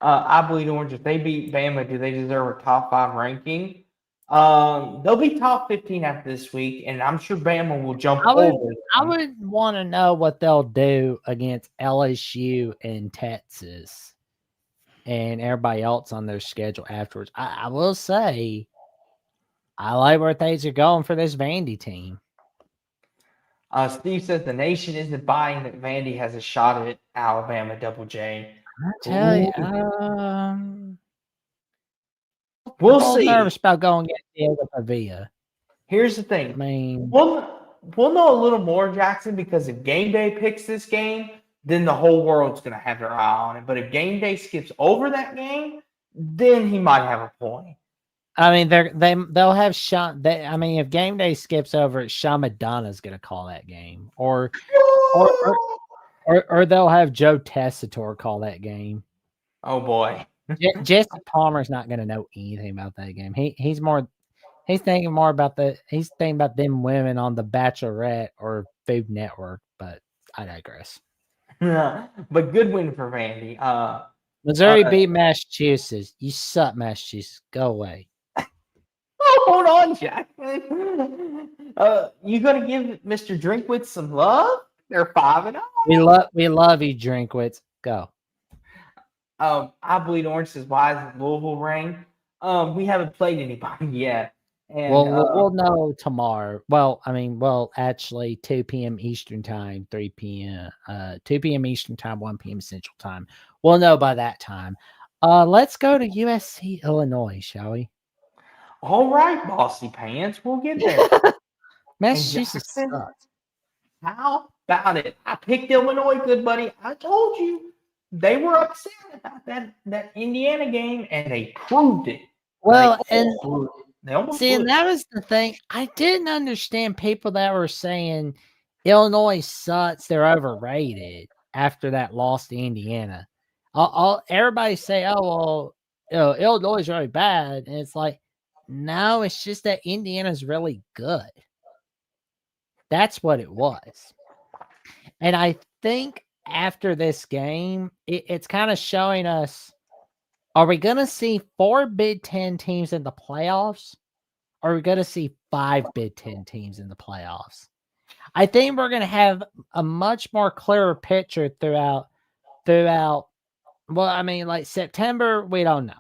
I believe Orange. If they beat Bama, do they deserve a top 5 ranking? They'll be top 15 after this week, and I'm sure Bama will jump over them. I would want to know what they'll do against LSU and Texas and everybody else on their schedule afterwards. I will say, I like where things are going for this Vandy team. Steve says the nation isn't buying that Vandy has a shot at Alabama Double J. I tell you, we'll I'm see. nervous about going against Diego Pavia. Here's the thing. I mean, we'll know a little more, Jackson, because if Game Day picks this game, then the whole world's going to have their eye on it. But if Game Day skips over that game, then he might have a point. I mean, they'll have Sean. I mean, if Game Day skips over it, Sean Madonna's going to call that game, or they'll have Joe Tessitore call that game. Oh boy, Jesse Palmer's not going to know anything about that game. He's thinking about them women on The Bachelorette or Food Network. But I digress. But good win for Vandy. Missouri beat Massachusetts. You suck, Massachusetts. Go away. Oh, hold on, Jackson. You gonna give Mr. Drinkwitz some love? They're 5-0. We love you, Drinkwitz. Go. I bleed orange says, why is Louisville ranked? We haven't played anybody yet. And, we'll know tomorrow. Actually, 2 p.m. Eastern time, 3 p.m. 2 p.m. Eastern time, 1 p.m. Central time. We'll know by that time. Let's go to USC, Illinois, shall we? All right, bossy pants. We'll get there. Massachusetts sucks. How about it? I picked Illinois, good buddy. I told you they were upset about that Indiana game, and they proved it. Well, and that was the thing. I didn't understand people that were saying Illinois sucks. They're overrated after that loss to Indiana. Everybody say, "Oh, well, Illinois is really bad," and it's like, no, it's just that Indiana's really good. That's what it was. And I think after this game, it's kind of showing us, are we going to see 4 Big Ten teams in the playoffs? Or are we going to see 5 Big Ten teams in the playoffs? I think we're going to have a much more clearer picture throughout. Well, I mean, like September, we don't know.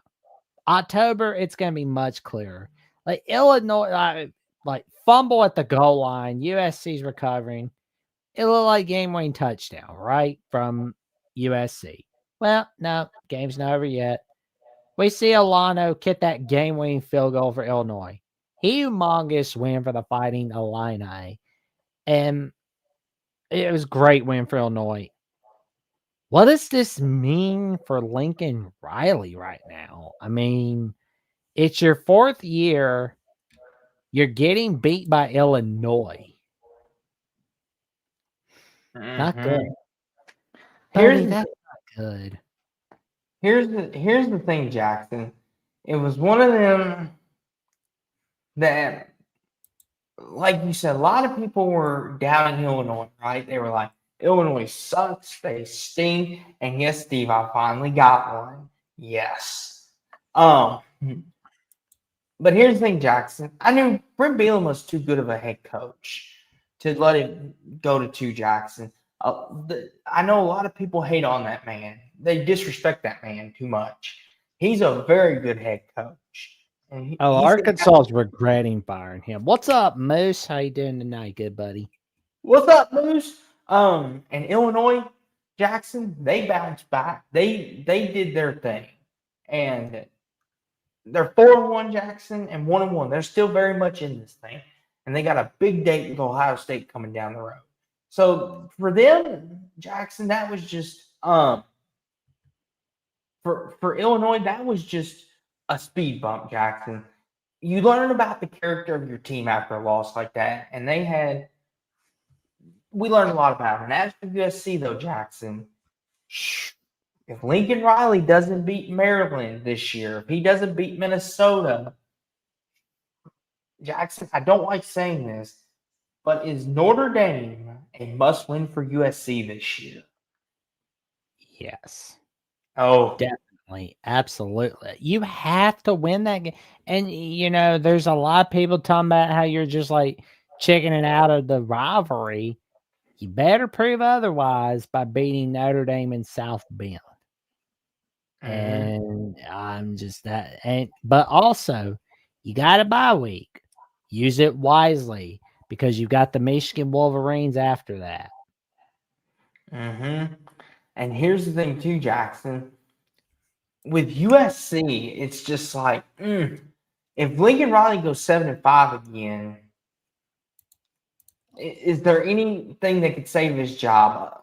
October, it's going to be much clearer. Like Illinois, like fumble at the goal line. USC's recovering. It looked like game-winning touchdown, right, from USC. Well, no, game's not over yet. We see Alano kick that game-winning field goal for Illinois. Humongous win for the Fighting Illini. And it was a great win for Illinois. What does this mean for Lincoln Riley right now? I mean, it's your 4th year. You're getting beat by Illinois. Mm-hmm. Not good. That's not good. Here's the thing, Jackson. It was one of them that, like you said, a lot of people were doubting Illinois, right? They were like, Illinois sucks, they stink, and yes, Steve, I finally got one. Yes. But here's the thing, Jackson. I knew Brent Bielema was too good of a head coach to let it go to 2 Jackson. I know a lot of people hate on that man. They disrespect that man too much. He's a very good head coach. And Oh, he's gonna have, Arkansas is regretting firing him. What's up, Moose? How you doing tonight, good buddy? what's up, Moose? And Illinois, Jackson, they bounced back. They did their thing, and they're 4-1 Jackson and 1-1. They're still very much in this thing, and they got a big date with Ohio State coming down the road. So for them, Jackson, that was just for Illinois, that was just a speed bump, Jackson. You learn about the character of your team after a loss like that, and we learned a lot about them. And as for USC, though, Jackson, if Lincoln Riley doesn't beat Maryland this year, if he doesn't beat Minnesota, Jackson, I don't like saying this, but is Notre Dame a must-win for USC this year? Yes. Oh, Definitely. Absolutely. You have to win that game. And, there's a lot of people talking about how you're just like chickening out of the rivalry. You better prove otherwise by beating Notre Dame in South Bend. And I'm just that. But also, you got a bye week. Use it wisely because you got the Michigan Wolverines after that. And here's the thing, too, Jackson. With USC, it's just like, if Lincoln Riley goes 7-5 again, is there anything that could save his job?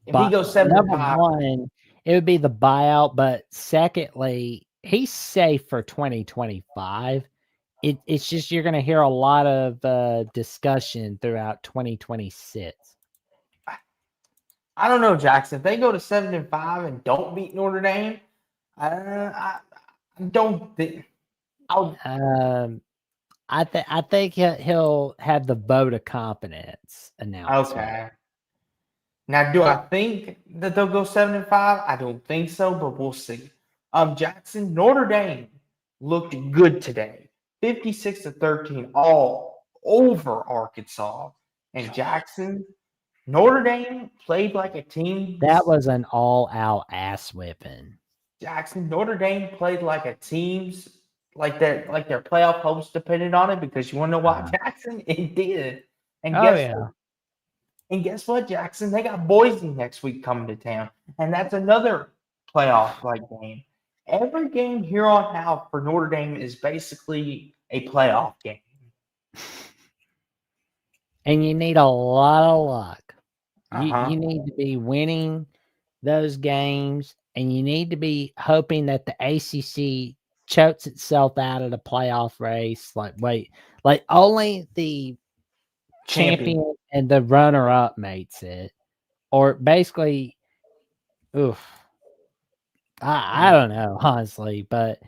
If he goes 7-5, number one, it would be the buyout. But secondly, he's safe for 2025. It's just you're going to hear a lot of discussion throughout 2026. I don't know, Jackson. If they go to 7-5 and don't beat Notre Dame, I don't think. I think he'll have the vote of confidence announcement. Okay. Now, do I think that they'll go 7-5? I don't think so, but we'll see. Jackson, Notre Dame looked good today. 56-13, all over Arkansas. And Jackson, Notre Dame played like a team. That was an all-out ass whipping. Jackson, Notre Dame played like a team's like their playoff hopes depended on it, because you want to know why, Jackson? It did. And guess what, Jackson? They got Boise next week coming to town, and that's another playoff like game. Every game here on out for Notre Dame is basically a playoff game. And you need a lot of luck. You need to be winning those games, and you need to be hoping that the ACC chokes itself out of the playoff race. Like only the champion and the runner-up makes it, or basically, I don't know, honestly, but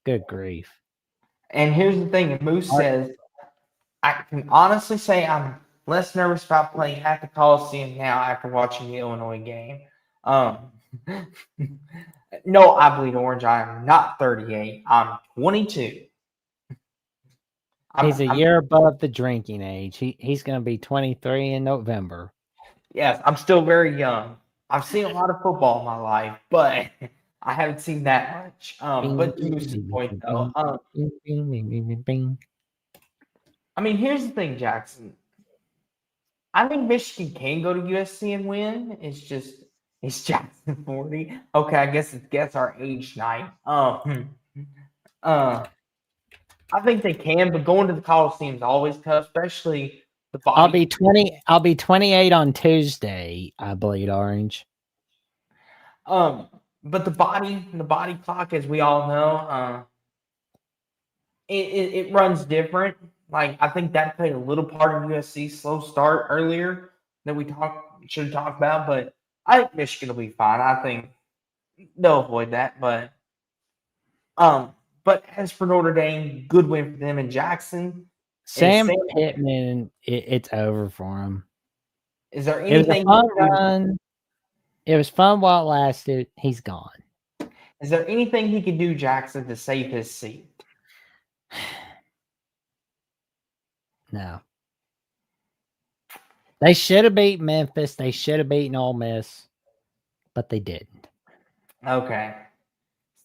good grief. And here's the thing: Moose says, I can honestly say I'm less nervous about playing at the Coliseum now after watching the Illinois game. No, I bleed orange. I'm not 38. I'm 22. He's a year above the drinking age. He's going to be 23 in November. Yes, I'm still very young. I've seen a lot of football in my life, but I haven't seen that much. But to Moose's point, though, I mean, here's the thing, Jackson. I think Michigan can go to USC and win. It's Jackson 40. Okay, I guess it's our age night. I think they can, but going to the Coliseum is always tough, especially the body. I'll be 28 on Tuesday. I bleed orange. But the body clock, as we all know, it runs different. Like, I think that played a little part in USC's slow start earlier that we should have talked about. But I think Michigan will be fine. I think they'll avoid that. But as for Notre Dame, good win for them in Jackson. Sam Pittman, it's over for him. Is there anything? It was a fun run. It was fun while it lasted. He's gone. Is there anything he can do, Jackson, to save his seat? No. They should have beat Memphis. They should have beaten Ole Miss, but they didn't. Okay.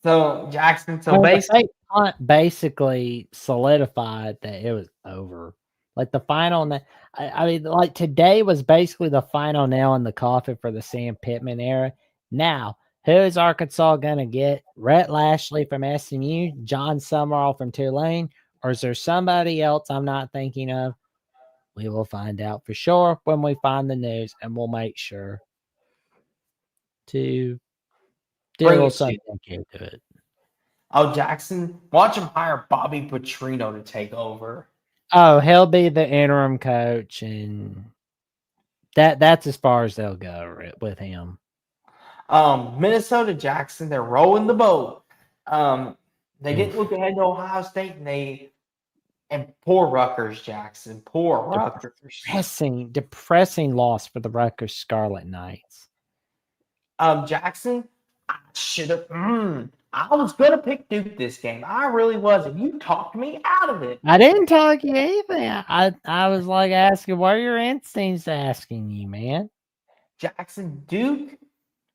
So Jackson, I so mean, the basically, fake punt basically solidified that it was over. Like the final, I mean, like today was basically the final nail in the coffin for the Sam Pittman era. Now, who is Arkansas going to get? Rhett Lashley from SMU, John Summerall from Tulane, or is there somebody else I'm not thinking of? We will find out for sure when we find the news, and we'll make sure to do a bring little it to you. something into it. Oh, Jackson, watch him hire Bobby Petrino to take over. Oh, he'll be the interim coach, and that's as far as they'll go with him. Minnesota Jackson, they're rolling the boat. They didn't look ahead to Ohio State, and poor Rutgers, Jackson, poor Rutgers. Depressing loss for the Rutgers Scarlet Knights. Jackson, I should have. I was gonna pick Duke this game. I really was, and you talked me out of it. I didn't talk you anything. I was like asking, what are your instincts asking you, man? Jackson, Duke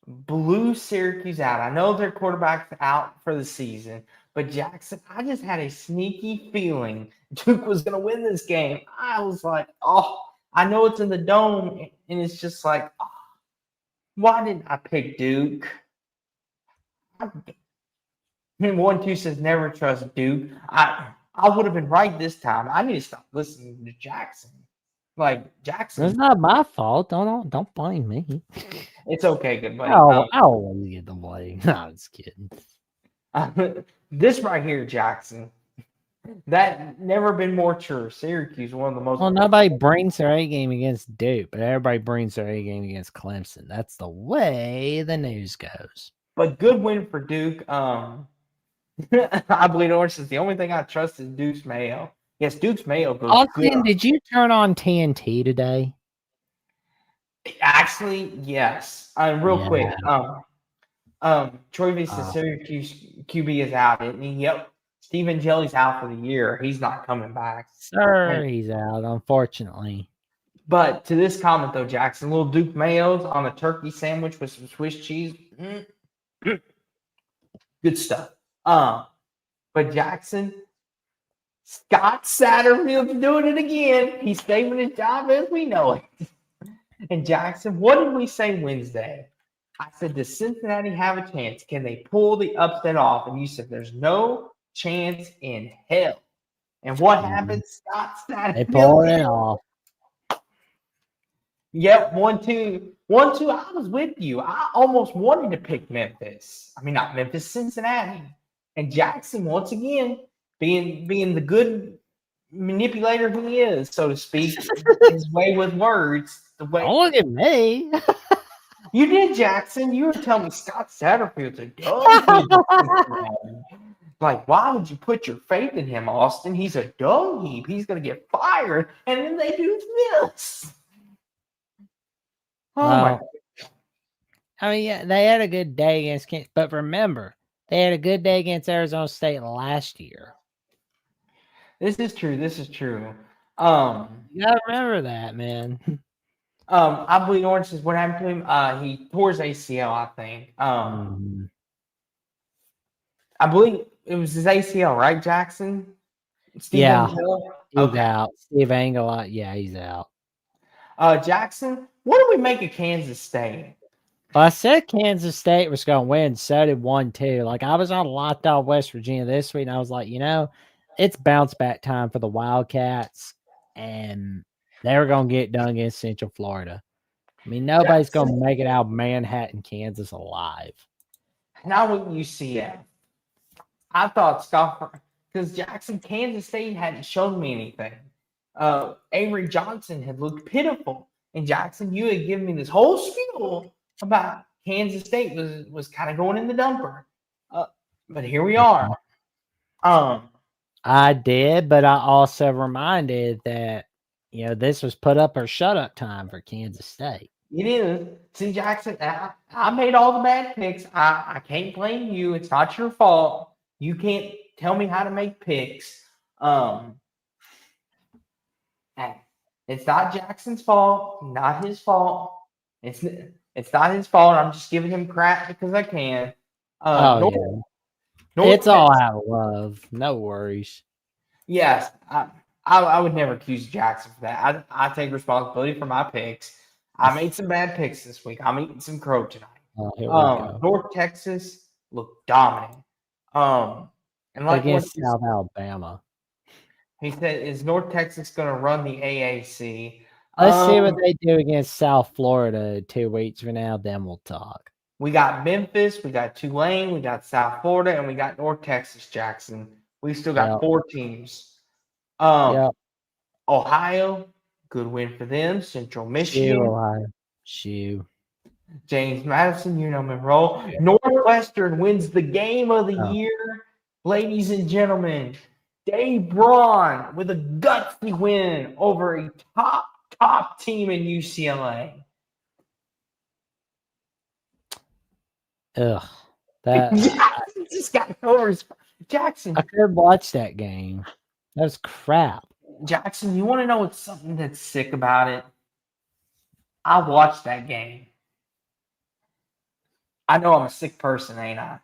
blew Syracuse out. I know their quarterback's out for the season, but Jackson, I just had a sneaky feeling Duke was going to win this game. I was like, oh, I know it's in the dome, and it's just like, oh, why didn't I pick Duke? And 1-2 says never trust Duke. I would have been right this time. I need to stop listening to Jackson. Like Jackson, It's not my fault. Don't blame me. it's okay, good buddy. I always get the blame. No, I'm just kidding. This right here, Jackson, that never been more true. Syracuse, one of the most. Well, nobody brings their A game against Duke, but everybody brings their A game against Clemson. That's the way the news goes. But good win for Duke. I believe orange is the only thing I trust is Duke's Mayo. Yes, Duke's Mayo goes Austin, good. did you turn on TNT today? Actually, yes. Real quick. Troy V says Syracuse QB is out, isn't he? Yep. Stephen Jelly's out for the year. He's not coming back. Sir, he's out, unfortunately. But to this comment, though, Jackson, little Duke Mayos on a turkey sandwich with some Swiss cheese. Good stuff. But Jackson, Scott Satterfield's doing it again. He's saving his job as we know it. And Jackson, what did we say Wednesday? I said, does Cincinnati have a chance? Can they pull the upset off? And you said, there's no chance in hell. And what happened? Scott Satterfield. They pulled it off. Yep, 1-2. 1-2, I was with you. I almost wanted to pick Memphis. I mean, not Memphis, Cincinnati. And Jackson, once again, being the good manipulator he is, so to speak, his way with words. Don't look at me. You did, Jackson. You were telling me Scott Satterfield's a dung heap. Like, why would you put your faith in him, Austin? He's a dung heap. He's going to get fired. And then they do this. Oh, my God. I mean, yeah, they had a good day against Kansas, but remember, they had a good day against Arizona State last year. This is true. This is true. You gotta remember that, man. I believe Orange says what happened to him. He tore his ACL, I think. I believe it was his ACL, right, Jackson? He's out. Steve Engel, yeah, he's out. Jackson, what do we make of Kansas State? Well, I said Kansas State was going to win. So did 1-2. Like, I was on Locked On West Virginia this week, and I was like, it's bounce back time for the Wildcats, and they were going to get done against Central Florida. I mean, nobody's going to make it out of Manhattan, Kansas alive. Now with UCF, I thought because Jackson, Kansas State hadn't shown me anything. Avery Johnson had looked pitiful. And Jackson, you had given me this whole spiel about Kansas State was kind of going in the dumper. But here we are. I did, but I also reminded that, this was put up or shut up time for Kansas State. It is. See, Jackson, I made all the bad picks. I can't blame you. It's not your fault. You can't tell me how to make picks. It's not Jackson's fault. Not his fault. It's not his fault. I'm just giving him crap because I can. North, yeah. North It's all Texas. out of love. No worries. Yes, I would never accuse Jackson for that. I take responsibility for my picks. I made some bad picks this week. I'm eating some crow tonight. Oh, here we go. North Texas looked dominant. And like what Against South Alabama. he said, is North Texas going to run the AAC? Let's see what they do against South Florida 2 weeks from now. Then we'll talk. We got Memphis, we got Tulane, we got South Florida, and we got North Texas, Jackson. We still got 4 teams. Ohio, good win for them. Central Michigan. Ohio. Shoe. James Madison, Monroe. Yeah. Northwestern wins the game of the year. Ladies and gentlemen, Dave Braun with a gutsy win over a top team in UCLA. Ugh. That Jackson just got over Jackson. I couldn't watch that game. That was crap. Jackson, you want to know what's something that's sick about it? I watched that game. I know I'm a sick person, ain't I?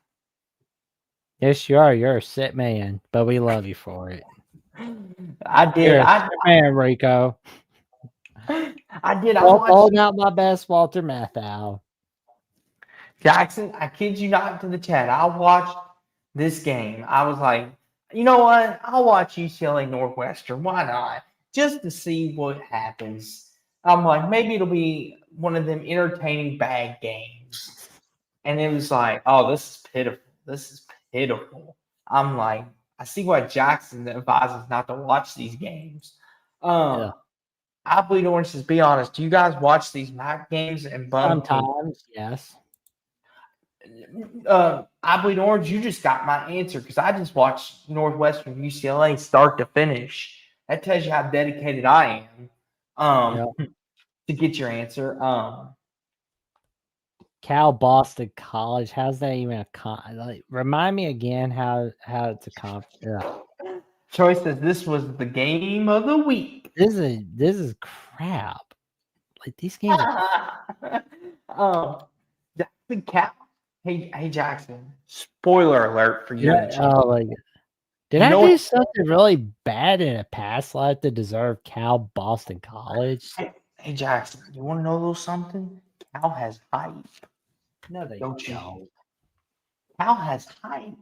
Yes, you are. You're a sick man, but we love you for it. I did. You're a sick man, Rico. I did. Holding out my best, Walter Matthau. Jackson, I kid you not, to the chat. I watched this game. I was like, you know what? I'll watch UCLA Northwestern. Why not? Just to see what happens. I'm like, maybe it'll be one of them entertaining bad games. And it was like, oh, this is pitiful. This is pitiful. I'm like, I see why Jackson advises not to watch these games. I Bleed Orange says, be honest, do you guys watch these MAC games and bum? Sometimes, yes. I Bleed Orange, you just got my answer because I just watched Northwestern UCLA start to finish. That tells you how dedicated I am to get your answer. Cal Boston College, how's that even a remind me again how it's a comp. Troy says this was the game of the week. This is crap. Like these games are Jackson Cal. Hey Jackson. Spoiler alert for you. Did I do something really bad in a past life to deserve Cal Boston College? Hey Jackson, you want to know a little something? Cal has hype. No, they don't. Cal has hype.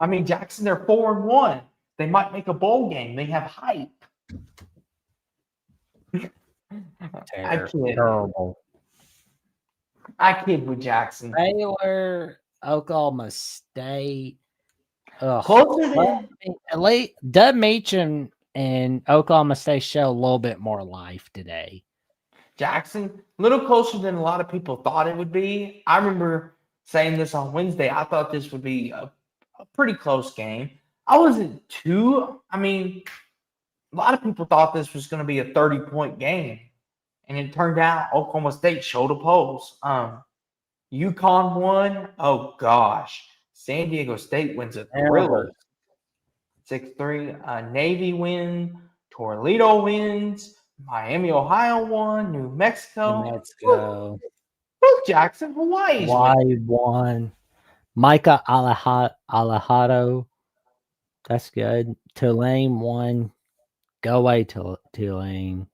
I mean, Jackson, they're 4-1. They might make a bowl game. They have hype. Terrible. I kid with Jackson. Baylor, Oklahoma State. Closer to Doug Meacham and Oklahoma State show a little bit more life today. Jackson, a little closer than a lot of people thought it would be. I remember saying this on Wednesday. I thought this would be a pretty close game. I wasn't too. I mean, a lot of people thought this was going to be a 30-point game, and it turned out Oklahoma State showed a pulse. UConn won. Oh gosh, San Diego State wins a thriller. 6-3. Navy win. Toledo wins. Miami, Ohio won. New Mexico. Jackson, Hawaii won. Micah Alejado. That's good. Tulane won. Go away, Tulane.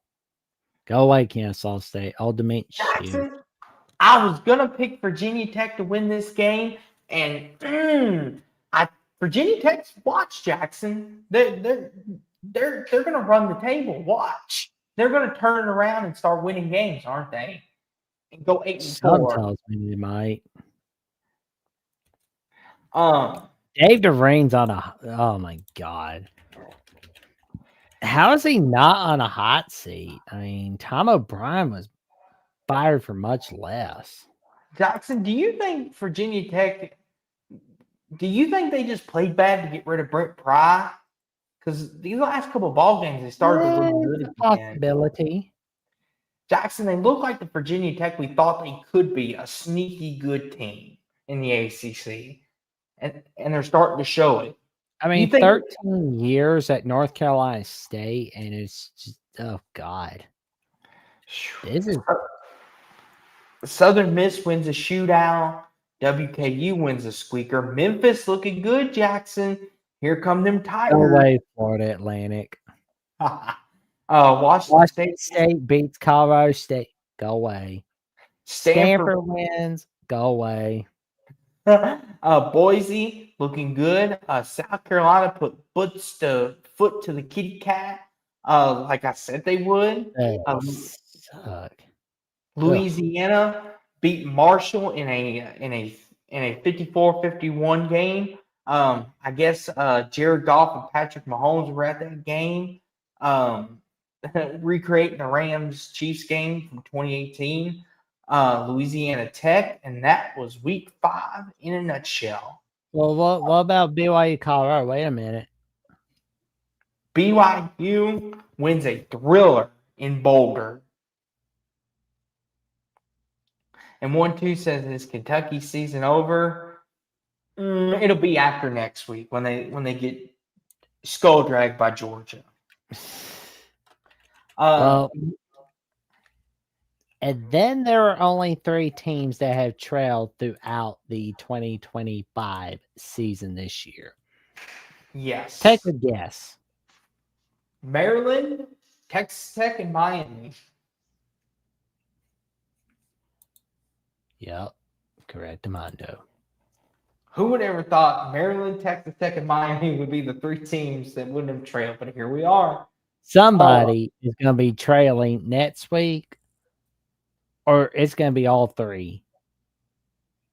Go away, Kansas State. Old Dominion. Jackson, I was gonna pick Virginia Tech to win this game, and Virginia Tech's watch, Jackson. They're gonna run the table. Watch. They're gonna turn it around and start winning games, aren't they? And go 8-4. Some tells me they might. Dave DeVrain's on a. Oh my god. How is he not on a hot seat? I mean, Tom O'Brien was fired for much less. Jackson, do you think Virginia Tech? Do you think they just played bad to get rid of Brent Pry? Because these last couple of ball games, they started to look good again. Possibility. Jackson, they look like the Virginia Tech we thought they could be, a sneaky good team in the ACC. And they're starting to show it. I You mean, think 13 years at North Carolina State, and it's just, oh God, this is Southern Miss wins a shootout. WKU wins a squeaker. Memphis looking good, Jackson. Here come them no Tigers. way, Florida Atlantic. Washington Washington State. State beats Colorado State. Go away. Stanford. Stanford wins. Go away. Boise looking good. South Carolina put foot to the kitty cat. Like I said they would. They suck. Louisiana beat Marshall in a 54-51 game. I guess Jared Goff and Patrick Mahomes were at that game, recreating the Rams Chiefs game from 2018. Louisiana Tech, and that was week 5 in a nutshell. Well, what about BYU Colorado? Wait a minute. BYU wins a thriller in Boulder. And 1-2 says, is Kentucky season over? It'll be after next week when they get skull dragged by Georgia. Well, and then there are only 3 teams that have trailed throughout the 2025 season this year. Yes. Take a guess. Maryland, Texas Tech, and Miami. Yep. Correct, Amando. Who would ever thought Maryland, Texas Tech, and Miami would be the 3 teams that wouldn't have trailed? But here we are. Somebody is going to be trailing next week, or it's going to be all 3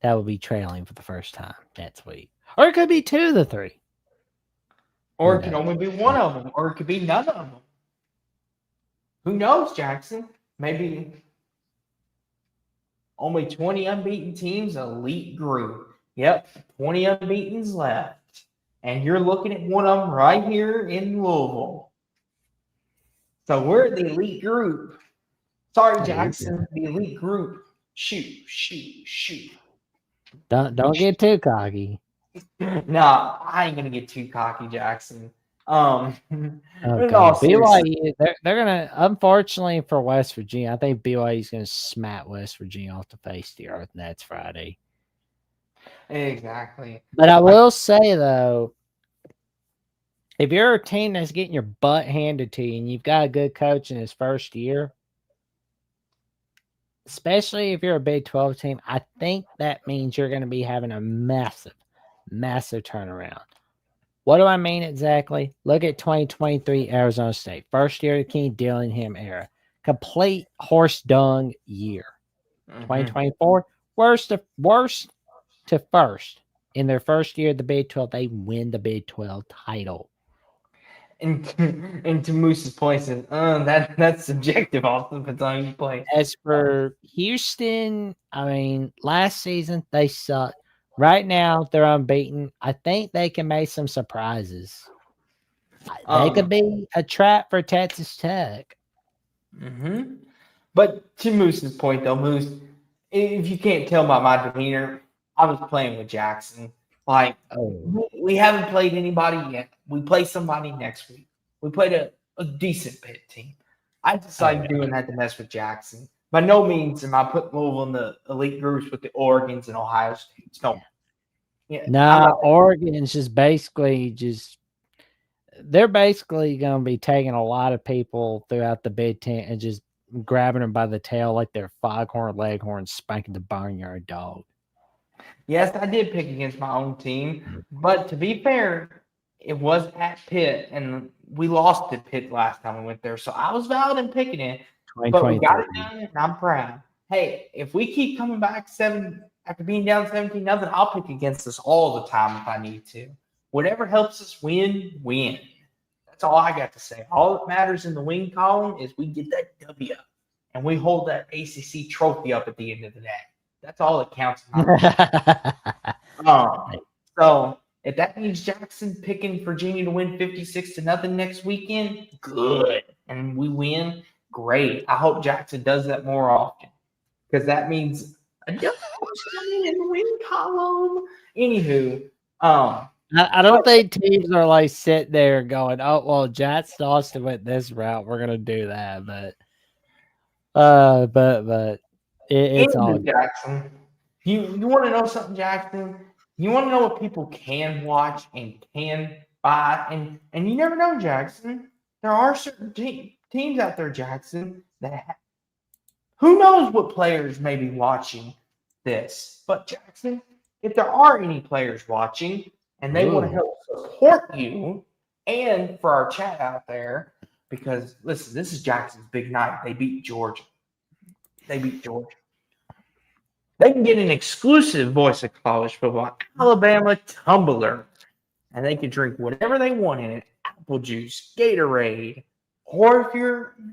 that will be trailing for the first time next week. Or it could be 2 of the 3. Or it could only be one of them, or it could be none of them. Who knows, Jackson? Maybe only 20 unbeaten teams, elite group. Yep, 20 unbeatens left. And you're looking at one of them right here in Louisville. So we're the elite group. Sorry, Jackson, the elite group. Shoot. Don't get too cocky. No, I ain't gonna get too cocky, Jackson. BYU, they're gonna, unfortunately for West Virginia, I think BYU is gonna smack West Virginia off the face of the earth, and that's Friday. Exactly. But I will say though, if you're a team that's getting your butt handed to you and you've got a good coach in his first year, especially if you're a Big 12 team, I think that means you're going to be having a massive turnaround. What do I mean exactly? Look at 2023 Arizona State. First year of King Dillingham era. Complete horse dung year. 2024, worst to first. In their first year of the Big 12, they win the Big 12 title. And to Moose's point, says, that's subjective also if it's on you play. As for Houston, I mean, last season they sucked. Right now they're unbeaten. I think they can make some surprises. They could be a trap for Texas Tech. But to Moose's point, though, Moose, if you can't tell by my demeanor, I was playing with Jackson. Like, we haven't played anybody yet. We play somebody next week. We played a decent Pitt team. I decided doing that to mess with Jackson. By no means am I putting Louisville in the elite groups with the Oregons and Ohio States. No. Yeah, Oregon's just basically they're basically going to be taking a lot of people throughout the Big Ten and just grabbing them by the tail like they're foghorn leghorns spanking the barnyard dog. Yes, I did pick against my own team, but to be fair, it was at Pitt, and we lost to Pitt last time we went there, so I was valid in picking it, but we got it done, and I'm proud. Hey, if we keep coming back after being down 17-0, I'll pick against us all the time if I need to. Whatever helps us win. That's all I got to say. All that matters in the win column is we get that W, and we hold that ACC trophy up at the end of the day. That's all that counts. So if that means Jackson picking Virginia to win 56-0 next weekend, good. And we win, great. I hope Jackson does that more often because that means a W in the win column. Anywho, I don't think teams are like sitting there going, "Oh, well, Jackson Austin went this route. We're gonna do that." But it's all Anywho, good. Jackson, you want to know something, Jackson? You want to know what people can watch and can buy, and you never know, Jackson. There are certain teams out there, Jackson, that who knows what players may be watching this. But Jackson, if there are any players watching and they want to Ooh. help support you, and for our chat out there, because listen, this is Jackson's big night. They beat Georgia. They beat Georgia. They can get an exclusive Voice of College Football Alabama tumbler, and they can drink whatever they want in it: apple juice, Gatorade, or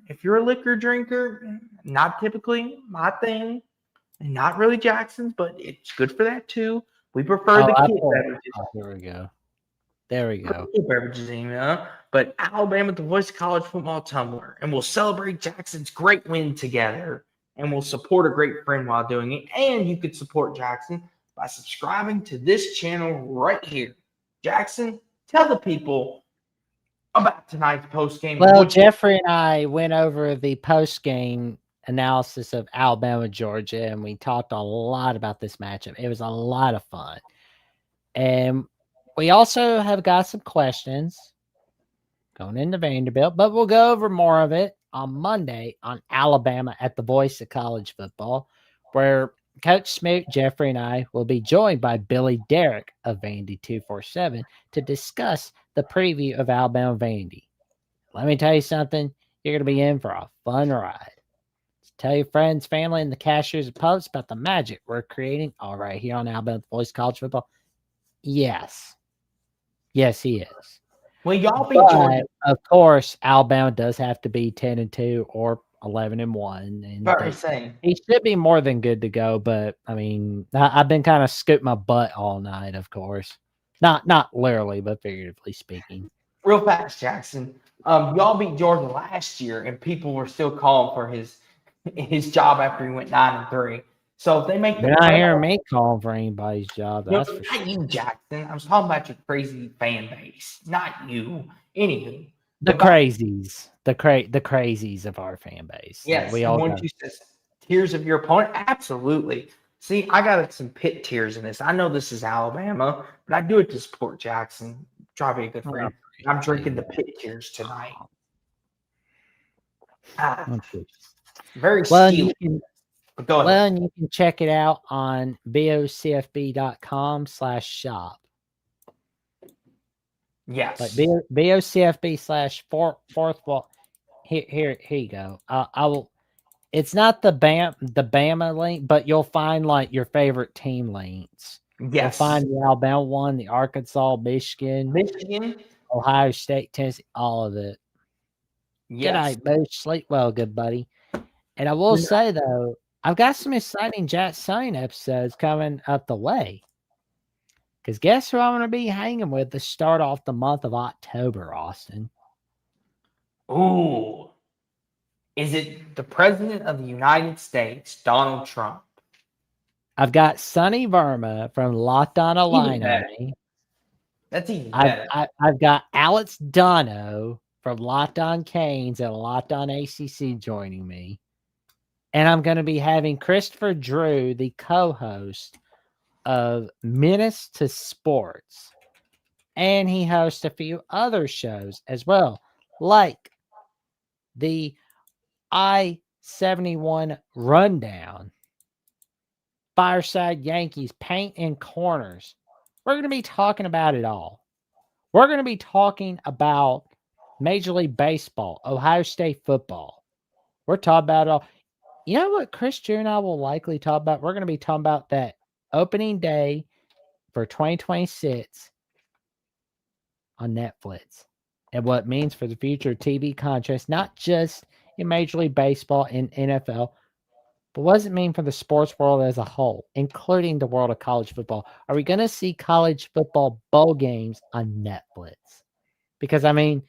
if you're a liquor drinker, not typically my thing, and not really Jackson's, but it's good for that too. We prefer Oh, the kid Apple. beverages. Oh, here we go. There we go. Kid beverages, but Alabama, the Voice of College Football tumbler, and we'll celebrate Jackson's great win together, and we'll support a great friend while doing it. And you could support Jackson by subscribing to this channel right here. Jackson, tell the people about tonight's post game. Well, Jeffrey and I went over the post game analysis of Alabama, Georgia, and we talked a lot about this matchup. It was a lot of fun. And we also have got some questions going into Vanderbilt, but we'll go over more of it on Monday on Alabama at the Voice of College Football, where Coach Smoot, Jeffrey, and I will be joined by Billy Derrick of Vandy 247 to discuss the preview of Alabama Vandy. Let me tell you something, you're going to be in for a fun ride. Tell your friends, family, and the cashiers and pubs about the magic we're creating all right here on Alabama Voice College Football. Yes. Yes, he is. Well, y'all beat Georgia. Of course, Alabama does have to be 10-2 or 11-1. And he should be more than good to go. But I mean, I've been kind of scooting my butt all night, of course. Not literally, but figuratively speaking. Real fast, Jackson. Y'all beat Georgia last year, and people were still calling for his job after he went 9-3. So if they make You're not hearing me calling for anybody's job. That's for sure. Not you, Jackson. I was talking about your crazy fan base, not you. Anywho, the crazies, the crazies of our fan base. Yes, we all want you says tears of your opponent. Absolutely. See, I got some pit tears in this. I know this is Alabama, but I do it to support Jackson. Try to be a good friend. I'm drinking the pit tears tonight. Very steely. Well, and you can check it out on bocfb.com/shop. Yes. Like bocfb/fourth wall. Here you go. I will. It's not the Bama link, but you'll find like your favorite team links. Yes. You'll find the Alabama one, the Arkansas, Michigan, Ohio State, Tennessee, all of it. Yes. Good night, Boo. Sleep well, good buddy. And I will say though, I've got some exciting Jackson episodes coming up the way. Because guess who I'm going to be hanging with to start off the month of October, Austin? Ooh. Is it the President of the United States, Donald Trump? I've got Sonny Verma from Locked On Illini. That's even better. I've got Alex Dono from Locked On Canes and Locked On ACC joining me. And I'm going to be having Christopher Drew, the co-host of Menace to Sports. And he hosts a few other shows as well, like the I-71 Rundown, Fireside Yankees, Paint and Corners. We're going to be talking about it all. We're going to be talking about Major League Baseball, Ohio State football. We're talking about it all. You know what Chris Drew and I will likely talk about? We're going to be talking about that opening day for 2026 on Netflix and what it means for the future of TV contracts, not just in Major League Baseball and NFL, but what does it mean for the sports world as a whole, including the world of college football? Are we going to see college football bowl games on Netflix? Because, I mean,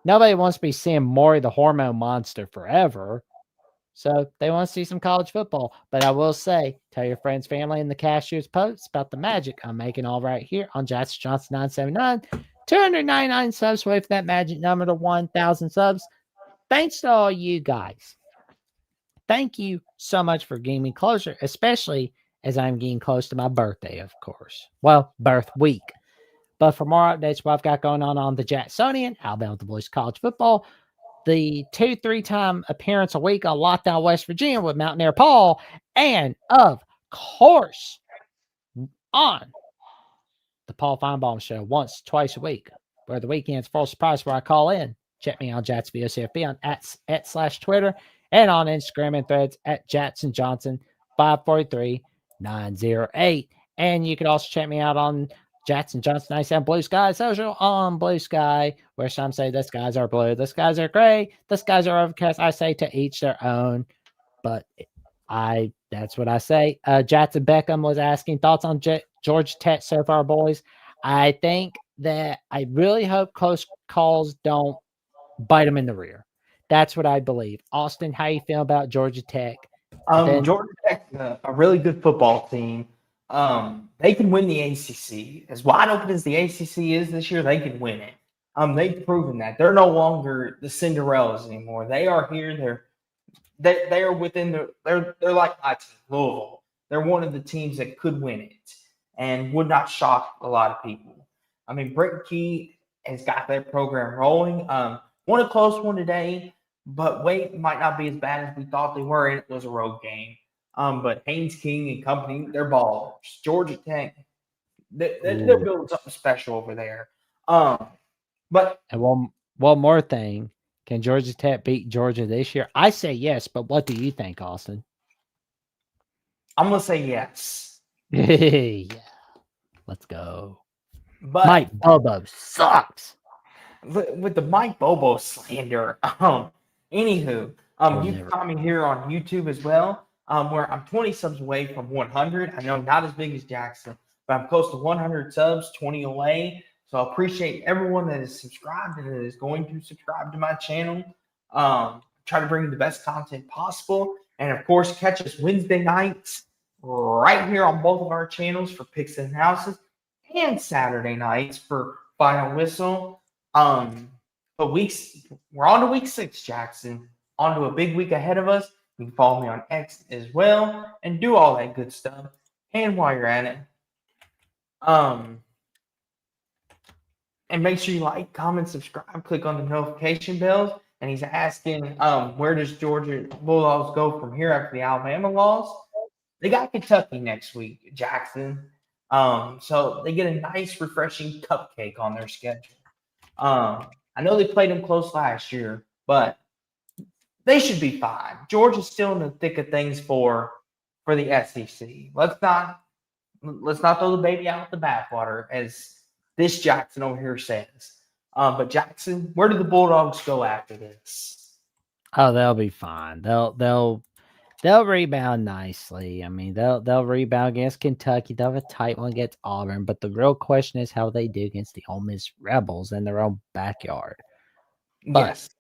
nobody wants to be seeing Maury the Hormone Monster forever. So they want to see some college football. But I will say, tell your friends, family, and the cashiers posts about the magic I'm making all right here on Jackson Johnson 979. 299 subs away from that magic number to 1,000 subs. Thanks to all you guys. Thank you so much for getting me closer, especially as I'm getting close to my birthday, of course. Well, birth week. But for more updates, what I've got going on the Jacksonian, Alabama the Boys College Football, the 2-3 time appearance a week on Lockdown West Virginia with Mountaineer Paul, and of course, on the Paul Feinbaum Show twice a week, where the weekend's full surprise where I call in. Check me on Jats VOCFB on @Twitter and on Instagram and threads at Jackson Johnson 543-908. And you can also check me out on Jackson Johnson 97 Blue Sky Social on Blue Sky, where some say the skies are blue, the skies are gray, the skies are overcast. I say to each their own, but that's what I say. Jackson Beckham was asking thoughts on Georgia Tech so far, boys. I think that I really hope close calls don't bite them in the rear. That's what I believe. Austin, how you feel about Georgia Tech? Georgia Tech's a really good football team. They can win the ACC. As wide open as the ACC is this year, they can win it. They've proven that. They're no longer the Cinderellas anymore. They are here. They are within they're like my team, Louisville. They're one of the teams that could win it and would not shock a lot of people. I mean, Britt Key has got that program rolling. Won a close one today, but Wait might not be as bad as we thought they were, and it was a road game. But Haynes King and company, they're ballers. Georgia Tech, they're building something special over there. But and one more thing, can Georgia Tech beat Georgia this year? I say yes, but what do you think, Austin? I'm gonna say yes. Yeah, let's go. But Mike Bobo sucks. With the Mike Bobo slander, anywho, you can find me here on YouTube as well. Where I'm 20 subs away from 100. I know not as big as Jackson, but I'm close to 100 subs, 20 away. So I appreciate everyone that is subscribed and that is going to subscribe to my channel. Try to bring you the best content possible. And of course, catch us Wednesday nights right here on both of our channels for picks and analysis, and Saturday nights for Final Whistle. But we're on to week 6, Jackson. On to a big week ahead of us. You can follow me on X as well and do all that good stuff. And while you're at it, and make sure you like, comment, subscribe, click on the notification bells. And he's asking, where does Georgia Bulldogs go from here after the Alabama loss? They got Kentucky next week, Jackson. So they get a nice, refreshing cupcake on their schedule. I know they played them close last year, but they should be fine. Georgia's still in the thick of things for the SEC. Let's not throw the baby out with the bathwater, as this Jackson over here says. But Jackson, where do the Bulldogs go after this? Oh, they'll be fine. They'll rebound nicely. I mean, they'll rebound against Kentucky. They'll have a tight one against Auburn. But the real question is how they do against the Ole Miss Rebels in their own backyard. But, yes.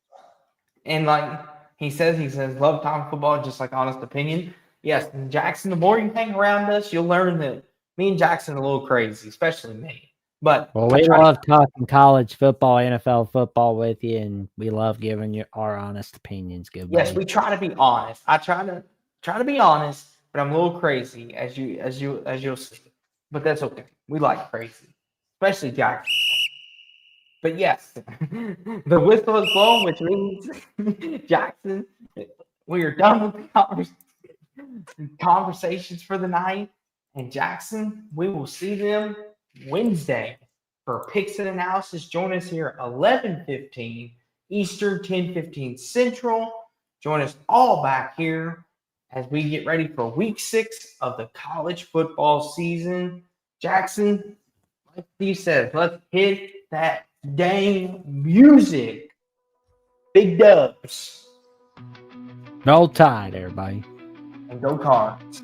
And like he says, love talking football, just like honest opinion. Yes, and Jackson, the more you hang around us, you'll learn that me and Jackson are a little crazy, especially me. But we love talking college football, NFL football with you, and we love giving you our honest opinions. Yes, we try to be honest. I try to be honest, but I'm a little crazy, as you'll see. But that's okay. We like crazy, especially Jackson. But yes, the whistle is blown, which means Jackson, we are done with the conversations for the night. And Jackson, we will see them Wednesday for picks and analysis. Join us here at 11:15 Eastern, 10:15 Central. Join us all back here as we get ready for week 6 of the college football season. Jackson, like Steve says, let's hit that dang music. Big dubs. Roll Tide, everybody. And go Cards.